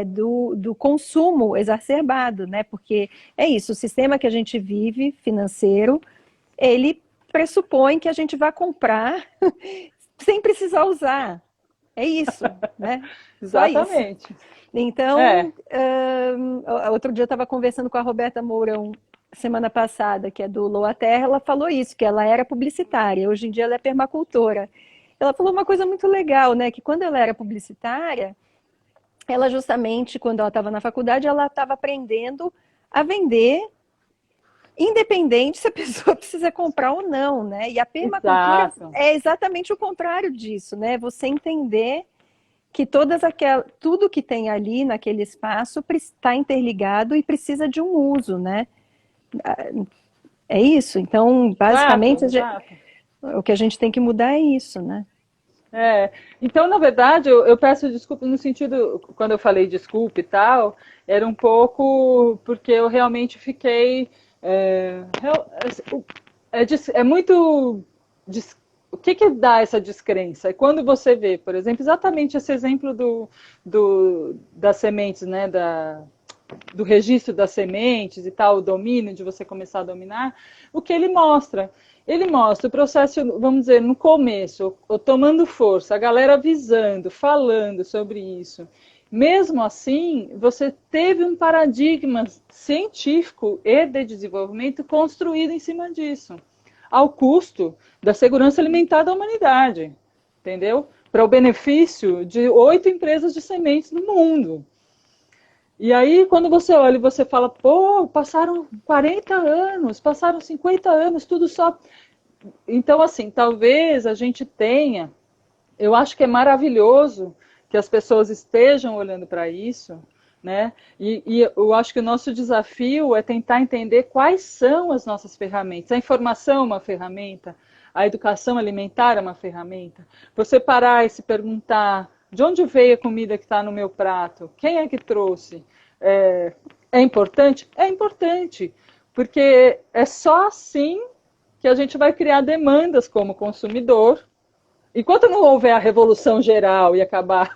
do consumo exacerbado, né? Porque é isso, o sistema que a gente vive, financeiro, ele pressupõe que a gente vai comprar sem precisar usar. É isso, né? Só isso. Exatamente. É. Então, outro dia eu estava conversando com a Roberta Mourão, semana passada, que é do Loa Terra, ela falou isso, que ela era publicitária, hoje em dia ela é permacultora. Ela falou uma coisa muito legal, né? Que quando ela era publicitária, ela justamente, quando ela estava na faculdade, ela estava aprendendo a vender, independente se a pessoa precisa comprar ou não, né? E a permacultura Exato. é exatamente o contrário disso, né? Você entender que tudo que tem ali naquele espaço está interligado e precisa de um uso, né? É isso. Então, Exato, basicamente, exato. o que a gente tem que mudar é isso, né? Então, na verdade, eu peço desculpa no sentido, quando eu falei desculpa e tal, era um pouco porque eu realmente fiquei. É muito. O que dá essa descrença? E quando você vê, por exemplo, exatamente esse exemplo das sementes, né, do registro das sementes e tal, o domínio, de você começar a dominar, o que ele mostra? Ele mostra o processo, vamos dizer, no começo, tomando força, a galera avisando, falando sobre isso, mesmo assim, você teve um paradigma científico e de desenvolvimento construído em cima disso, ao custo da segurança alimentar da humanidade, entendeu? Para o benefício de 8 empresas de sementes no mundo. E aí, quando você olha e você fala, pô, passaram 40 anos, passaram 50 anos, tudo só... Então, assim, talvez a gente tenha... Eu acho que é maravilhoso que as pessoas estejam olhando para isso, né? E eu acho que o nosso desafio é tentar entender quais são as nossas ferramentas. A informação é uma ferramenta, a educação alimentar é uma ferramenta. Você parar e se perguntar de onde veio a comida que está no meu prato, quem é que trouxe? É importante? É importante, porque é só assim que a gente vai criar demandas como consumidor. Enquanto não houver a revolução geral e acabar,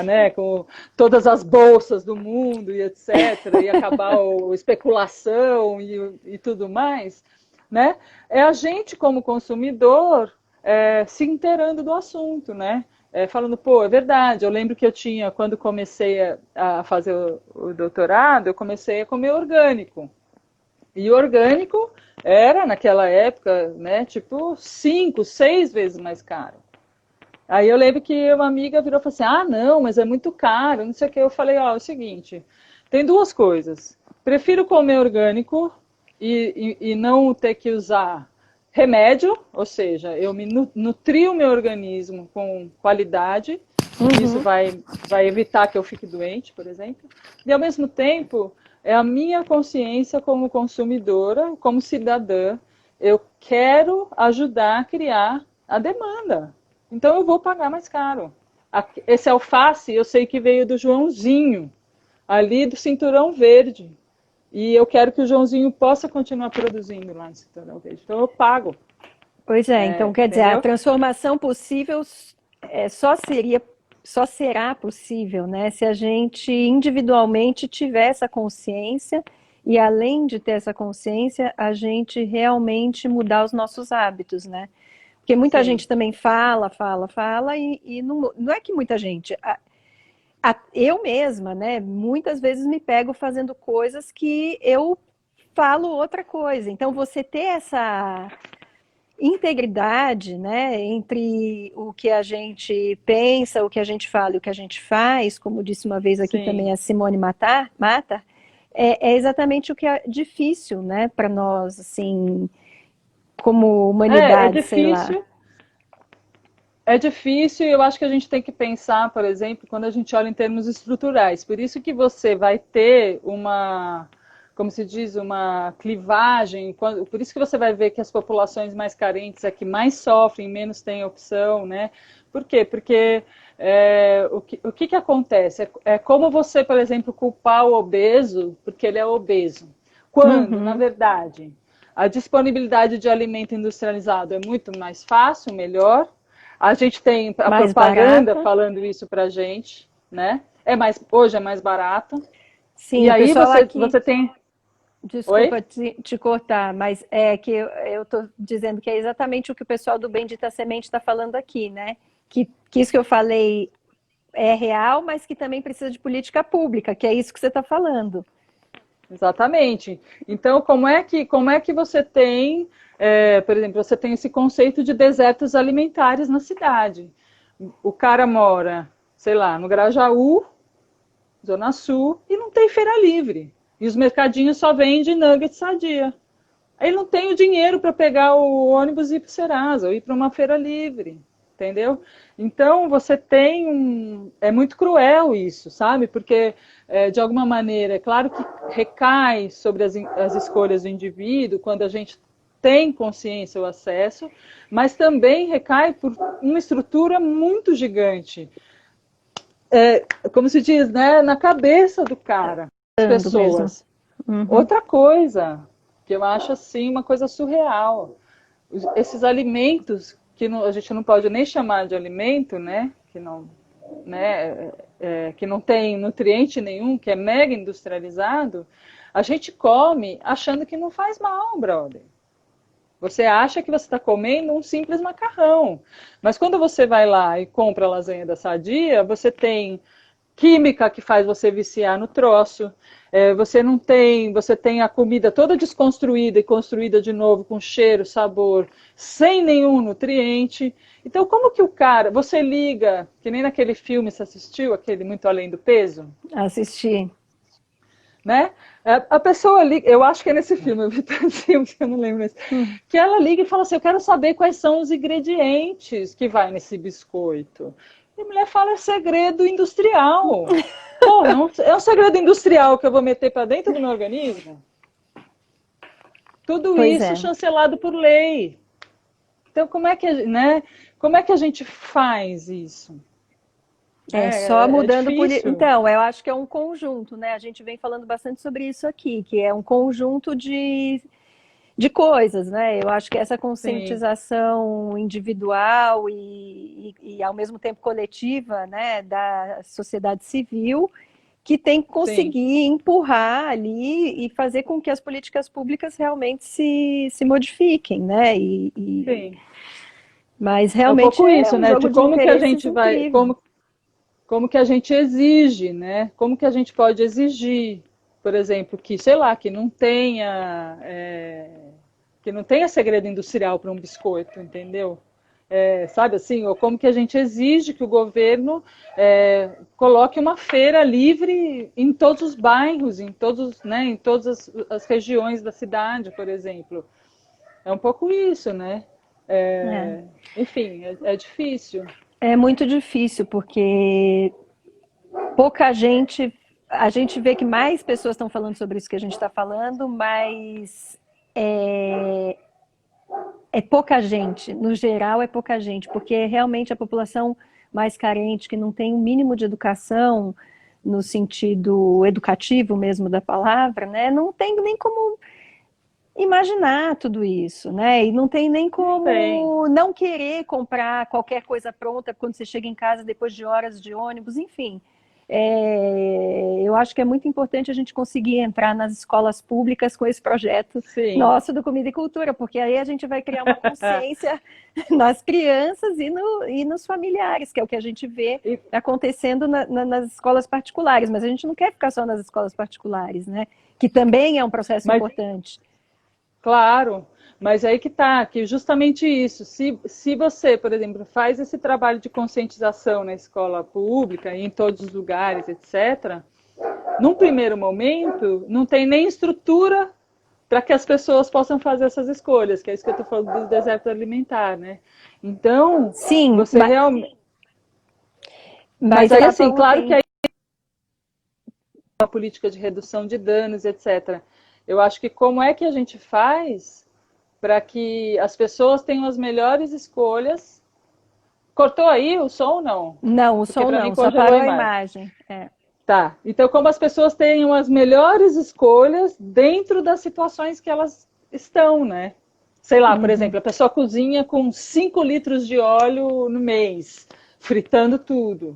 né, com todas as bolsas do mundo e etc., e acabar a especulação e tudo mais, né, é a gente como consumidor se inteirando do assunto, né? Falando, pô, é verdade, eu lembro que eu tinha, quando comecei a fazer o doutorado, eu comecei a comer orgânico. E o orgânico era, naquela época, né, tipo 5, 6 vezes mais caro. Aí eu lembro que uma amiga virou e falou assim, ah, não, mas é muito caro, não sei o que. Eu falei, ó, é o seguinte, tem duas coisas. Prefiro comer orgânico e não ter que usar remédio, ou seja, eu me nutri o meu organismo com qualidade, isso vai evitar que eu fique doente, por exemplo. E, ao mesmo tempo, é a minha consciência como consumidora, como cidadã, eu quero ajudar a criar a demanda. Então, eu vou pagar mais caro. Esse alface, eu sei que veio do Joãozinho, ali do Cinturão Verde. E eu quero que o Joãozinho possa continuar produzindo lá no Cinturão Verde. Então, eu pago. Pois é, então quer dizer, a Entendeu? transformação possível só será possível, né, se a gente individualmente tiver essa consciência e além de ter essa consciência, a gente realmente mudar os nossos hábitos, né? Porque muita Sim. gente também fala, e não é que muita gente. Eu mesma, né, muitas vezes me pego fazendo coisas que eu falo outra coisa. Então, você ter essa integridade, né, entre o que a gente pensa, o que a gente fala e o que a gente faz, como disse uma vez aqui também Sim. a Simone Mata, é exatamente o que é difícil, né, para nós, assim, como É humanidade, sei lá. difícil. É difícil e eu acho que a gente tem que pensar, por exemplo, quando a gente olha em termos estruturais. Por isso que você vai ter uma, como se diz, uma clivagem. Por isso que você vai ver que as populações mais carentes é que mais sofrem, menos têm opção, né? Por quê? Porque o que acontece? É como você, por exemplo, culpar o obeso porque ele é obeso. Quando, na Uhum. verdade, a disponibilidade de alimento industrializado é muito mais fácil, melhor. A gente tem a Mais propaganda barata. falando isso pra gente, né? Hoje é mais barato. E Sim, o aí pessoal aqui, você tem. desculpa Oi? te cortar, mas é que eu estou dizendo que é exatamente o que o pessoal do Bendita Semente está falando aqui, né? Que isso que eu falei é real, mas que também precisa de política pública, que é isso que você está falando. Exatamente. Então, como é que você tem, por exemplo, você tem esse conceito de desertos alimentares na cidade. O cara mora, sei lá, no Grajaú, Zona Sul, e não tem feira livre. E os mercadinhos só vendem nuggets sadia. Ele não tem o dinheiro para pegar o ônibus e ir para o Serasa, ou ir para uma feira livre, entendeu? Então você tem um. É muito cruel isso, sabe? Porque, de alguma maneira, é claro que recai sobre as escolhas do indivíduo quando a gente tem consciência o acesso, mas também recai por uma estrutura muito gigante. Como se diz, né? Na cabeça do cara, as Dando mesmo. pessoas. Uhum. Outra coisa, que eu acho assim uma coisa surreal. Esses alimentos que a gente não pode nem chamar de alimento, né? Que não tem nutriente nenhum, que é mega industrializado, a gente come achando que não faz mal, brother. Você acha que você está comendo um simples macarrão. Mas quando você vai lá e compra a lasanha da Sadia, você tem química que faz você viciar no troço. Você tem a comida toda desconstruída e construída de novo com cheiro, sabor, sem nenhum nutriente. Então, como que o cara, você liga, que nem naquele filme, você assistiu, aquele Muito Além do Peso? Assisti. Né? A pessoa liga, eu acho que é nesse filme, eu vi tantos filmes que eu não lembro mais, que ela liga e fala assim, eu quero saber quais são os ingredientes que vai nesse biscoito. E a mulher fala, é segredo industrial. Porra, é um segredo industrial que eu vou meter para dentro do meu organismo? Tudo Pois isso é. chancelado por lei. Então, como é que, né? Como é que a gente faz isso? Só mudando por. Difícil. Então, eu acho que é um conjunto, né? A gente vem falando bastante sobre isso aqui, que é um conjunto de coisas, né? Eu acho que essa Sim, conscientização individual e ao mesmo tempo coletiva, né, da sociedade civil, que tem que sim, conseguir empurrar ali e fazer com que as políticas públicas realmente se modifiquem, né? sim. Mas É um realmente pouco é isso, um né? jogo De de como que a interesses gente vai, incrível. como que a gente exige, né? Como que a gente pode exigir, por exemplo, que, sei lá, que não tenha segredo industrial para um biscoito, entendeu? Sabe assim, ou como que a gente exige que o governo coloque uma feira livre em todos os bairros, em todas as regiões da cidade, por exemplo. É um pouco isso, né? É. Enfim, é difícil. É muito difícil, porque pouca gente. A gente vê que mais pessoas estão falando sobre isso que a gente está falando, mas é pouca gente. No geral, é pouca gente, porque realmente a população mais carente, que não tem o um mínimo de educação, no sentido educativo mesmo da palavra, né, não tem nem como imaginar tudo isso, né? E não tem nem Não tem. como não querer comprar qualquer coisa pronta quando você chega em casa depois de horas de ônibus, enfim. Eu acho que é muito importante a gente conseguir entrar nas escolas públicas com esse projeto Sim. nosso do Comida e Cultura, porque aí a gente vai criar uma consciência nas crianças e nos familiares, que é o que a gente vê E, acontecendo nas escolas particulares, mas a gente não quer ficar só nas escolas particulares, né? Que também é um processo mas importante. Claro, mas aí que tá, que justamente isso. Se você, por exemplo, faz esse trabalho de conscientização na escola pública e em todos os lugares, etc., num primeiro momento, não tem nem estrutura para que as pessoas possam fazer essas escolhas, que é isso que eu estou falando do deserto alimentar, né? Então, Sim, você realmente. Mas mas aí, aí assim, vamos claro que tem. aí uma política de redução de danos, etc. Eu acho que como é que a gente faz para que as pessoas tenham as melhores escolhas. Cortou aí o som ou não? Não, o Porque som para mim não, só congelou a parou a imagem. imagem. Tá. Então, como as pessoas tenham as melhores escolhas dentro das situações que elas estão, né? Sei lá, por Uhum. exemplo, a pessoa cozinha com 5 litros de óleo no mês, fritando tudo.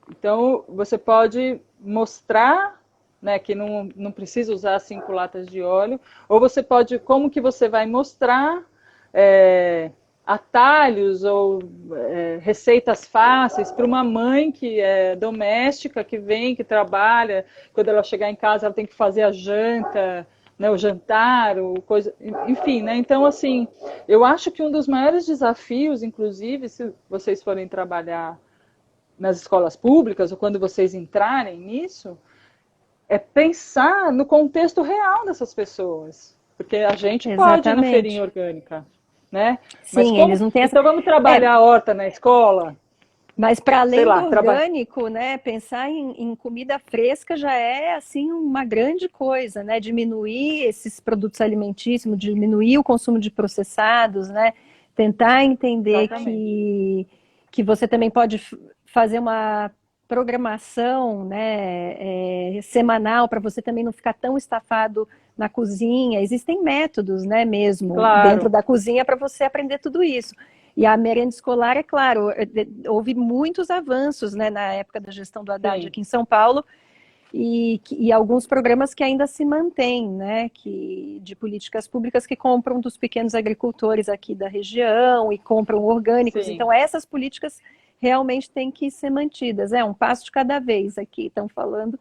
Então, você pode mostrar, né, que não precisa usar 5 latas de óleo, ou você pode, como que você vai mostrar atalhos ou receitas fáceis para uma mãe que é doméstica, que vem, que trabalha, quando ela chegar em casa ela tem que fazer a janta, né, o jantar, o coisa, enfim, né? Então, assim, eu acho que um dos maiores desafios, inclusive, se vocês forem trabalhar nas escolas públicas, ou quando vocês entrarem nisso, é pensar no contexto real dessas pessoas. Porque a gente pode ir na feirinha Exatamente. orgânica, né? Mas Sim, eles como. não têm essa. Então vamos É, trabalhar a horta na escola? mas para Sei além do lá, trabalhar. orgânico, né, pensar em comida fresca já é assim uma grande coisa, né? Diminuir esses produtos alimentícios, diminuir o consumo de processados, né? Tentar entender Exatamente. que você também pode fazer uma programação, né, semanal para você também não ficar tão estafado na cozinha. Existem métodos, né, mesmo dentro Claro, da cozinha para você aprender tudo isso. E a merenda escolar, é claro, houve muitos avanços, né, na época da gestão do Haddad sim, aqui em São Paulo, e alguns programas que ainda se mantêm, né, de políticas públicas que compram dos pequenos agricultores aqui da região e compram orgânicos. sim, Então, essas políticas realmente têm que ser mantidas. É um passo de cada vez aqui, estão falando,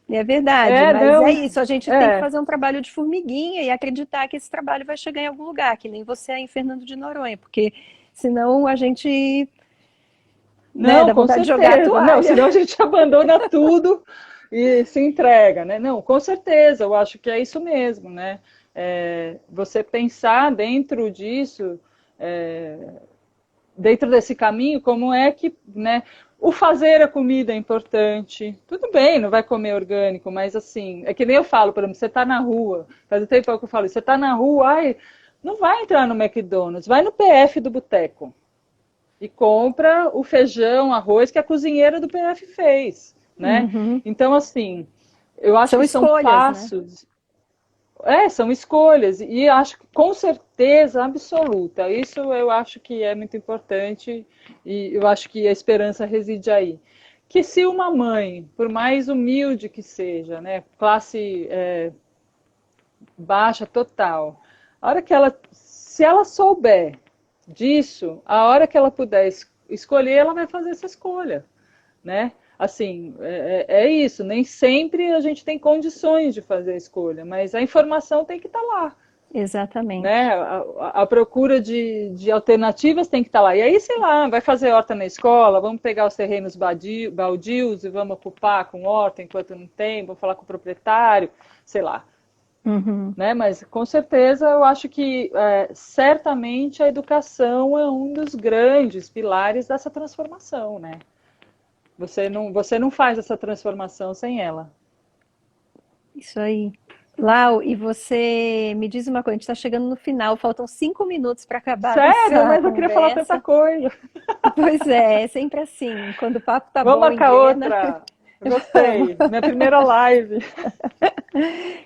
e é verdade, É, mas não, é isso, a gente tem que é. fazer um trabalho de formiguinha e acreditar que esse trabalho vai chegar em algum lugar, que nem você é em Fernando de Noronha, porque senão a gente, né, Não, dá com vontade de jogar a certeza. Não, toalha. senão a gente abandona tudo e se entrega, né? Não, com certeza, eu acho que é isso mesmo, né? Você pensar dentro disso, é, dentro desse caminho, como é que, né? O fazer a comida é importante. Tudo bem, não vai comer orgânico, mas assim, é que nem eu falo, por exemplo, você está na rua, faz um tempo que eu falo, você está na rua, ai, não vai entrar no McDonald's, vai no PF do boteco e compra o feijão, arroz que a cozinheira do PF fez, né? Uhum. Então, assim, eu acho São que são escolhas, né? passos, são escolhas, e acho que com certeza absoluta, isso eu acho que é muito importante, e eu acho que a esperança reside aí. Que se uma mãe, por mais humilde que seja, né, classe baixa total, a hora que ela, se ela souber disso, a hora que ela puder escolher, ela vai fazer essa escolha, né? Assim, é isso. Nem sempre a gente tem condições de fazer a escolha, mas a informação tem que estar lá, né? Exatamente. A procura de alternativas tem que estar lá. E aí, sei lá, vai fazer horta na escola, vamos pegar os terrenos baldios e vamos ocupar com horta enquanto não tem, vamos falar com o proprietário, sei lá. Uhum. Né? Mas com certeza eu acho que certamente a educação é um dos grandes pilares dessa transformação, né? Você não faz essa transformação sem ela. Isso aí. Lau, e você me diz uma coisa, a gente está chegando no final, faltam 5 minutos para acabar a Sério, nossa mas eu queria falar tanta conversa. coisa. Pois é sempre assim, quando o papo tá Vamos bom, marcar engrena. outra. Vamos. Gostei. Minha primeira live.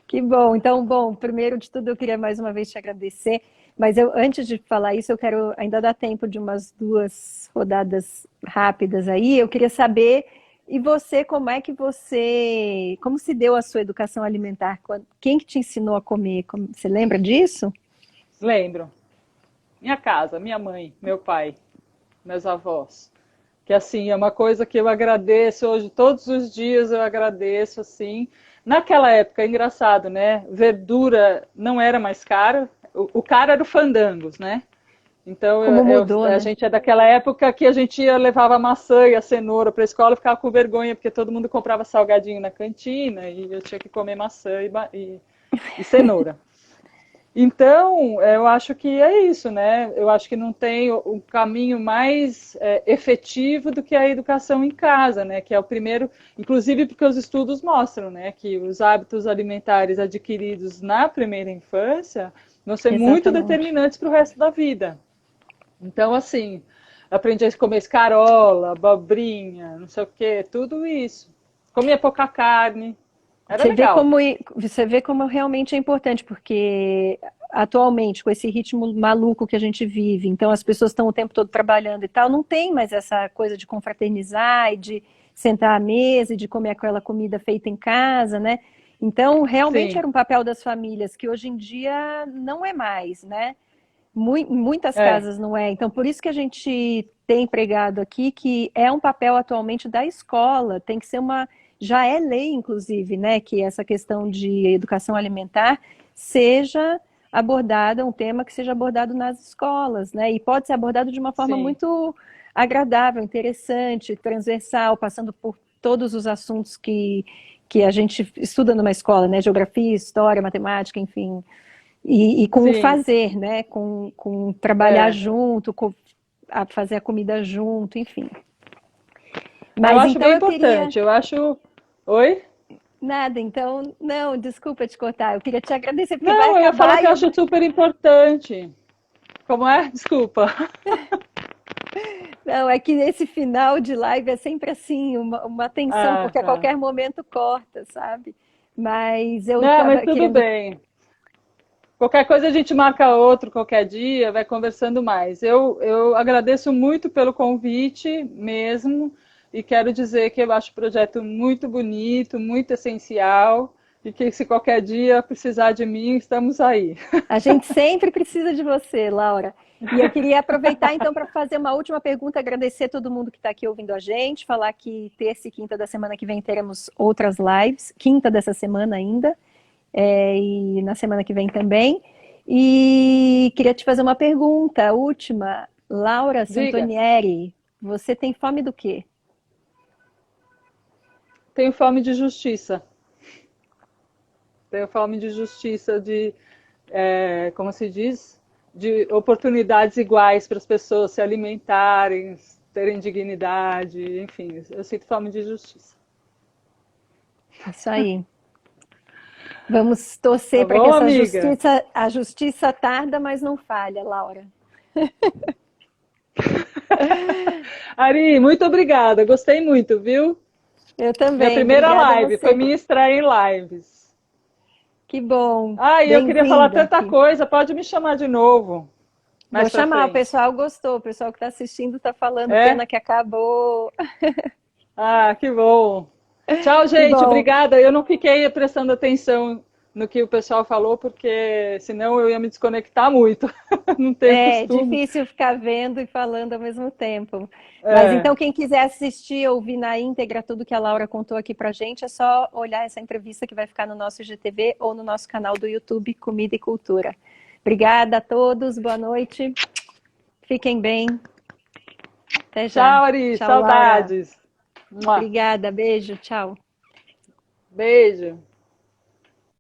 Que bom. Então, bom, primeiro de tudo eu queria mais uma vez te agradecer, mas eu antes de falar isso, eu quero ainda dar tempo de umas duas rodadas rápidas aí. Eu queria saber e você, como se deu a sua educação alimentar? Quem que te ensinou a comer? Você lembra disso? Lembro. Minha casa, minha mãe, meu pai, meus avós. Que assim, é uma coisa que eu agradeço hoje, todos os dias eu agradeço, assim. Naquela época, é engraçado, né? Verdura não era mais cara, o caro era o fandangos, né? Então, Como mudou, a né? gente é daquela época que a gente levava a maçã e a cenoura para a escola e ficava com vergonha, porque todo mundo comprava salgadinho na cantina e eu tinha que comer maçã e cenoura. Então, eu acho que é isso, né? Eu acho que não tem um caminho mais efetivo do que a educação em casa, né? Que é o primeiro, inclusive porque os estudos mostram, né, que os hábitos alimentares adquiridos na primeira infância vão ser muito Exatamente. determinantes para o resto da vida. Então, assim, aprendi a comer escarola, abobrinha, não sei o quê, tudo isso. Comia pouca carne, era legal. Você vê como realmente é importante, porque atualmente, com esse ritmo maluco que a gente vive, então as pessoas estão o tempo todo trabalhando e tal, não tem mais essa coisa de confraternizar e de sentar à mesa e de comer aquela comida feita em casa, né? Então, realmente Sim, era um papel das famílias que hoje em dia não é mais, né? Em muitas é, casas não é. Então, por isso que a gente tem pregado aqui que é um papel atualmente da escola, tem que ser uma. Já é lei, inclusive, né, que essa questão de educação alimentar seja abordada, um tema que seja abordado nas escolas, né? E pode ser abordado de uma forma sim, muito agradável, interessante, transversal, passando por todos os assuntos que a gente estuda numa escola, né? Geografia, história, matemática, enfim. E com o sim, fazer, né? Com trabalhar é. junto, a fazer a comida junto, enfim. Eu Mas acho então bem eu queria. importante. Eu acho. Oi? Nada, então. Não, desculpa te cortar. Eu queria te agradecer, porque vai Não, eu ia falar acabar que e eu eu. acho super importante. Como é? Desculpa. Não, é que esse final de live é sempre assim, uma tensão, Ah, porque a tá. qualquer momento corta, sabe? Mas eu Não, mas estava tudo querendo. bem. Qualquer coisa a gente marca outro qualquer dia, vai conversando mais. Eu agradeço muito pelo convite mesmo e quero dizer que eu acho o projeto muito bonito, muito essencial E que se qualquer dia precisar de mim, estamos aí. A gente sempre precisa de você, Laura. E eu queria aproveitar então para fazer uma última pergunta, agradecer todo mundo que está aqui ouvindo a gente, falar que terça e quinta da semana que vem teremos outras lives, quinta dessa semana ainda, e na semana que vem também. E queria te fazer uma pergunta, última. Laura Diga. Santonieri, você tem fome do quê? Tenho fome de justiça. Tenho fome de justiça, como se diz, de oportunidades iguais para as pessoas se alimentarem, terem dignidade, enfim, eu sinto fome de justiça. Isso aí. Vamos Tá torcer para que bom, amiga? a justiça tarda, mas não falha, Laura. Ari, muito obrigada, gostei muito, viu? Eu Minha também, primeira obrigada a live, foi você. minha estreia em lives. Que bom, Ah, e eu queria falar bem-vinda tanta aqui. coisa, pode me chamar de novo, Vou mais pra chamar, o frente. pessoal gostou, o pessoal que está assistindo está falando, É? pena que acabou. Ah, que bom. Tchau, Que gente, bom. obrigada. Eu não fiquei prestando atenção no que o pessoal falou, porque senão eu ia me desconectar muito. Não tenho É costume. difícil ficar vendo e falando ao mesmo tempo. Mas É, então, quem quiser assistir, ouvir na íntegra tudo que a Laura contou aqui pra gente, é só olhar essa entrevista que vai ficar no nosso IGTV ou no nosso canal do YouTube Comida e Cultura. Obrigada a todos, boa noite. Fiquem bem. Até já. tchau, Ari, Tchau, Laura. saudades. Mua. Obrigada, beijo, tchau. Beijo.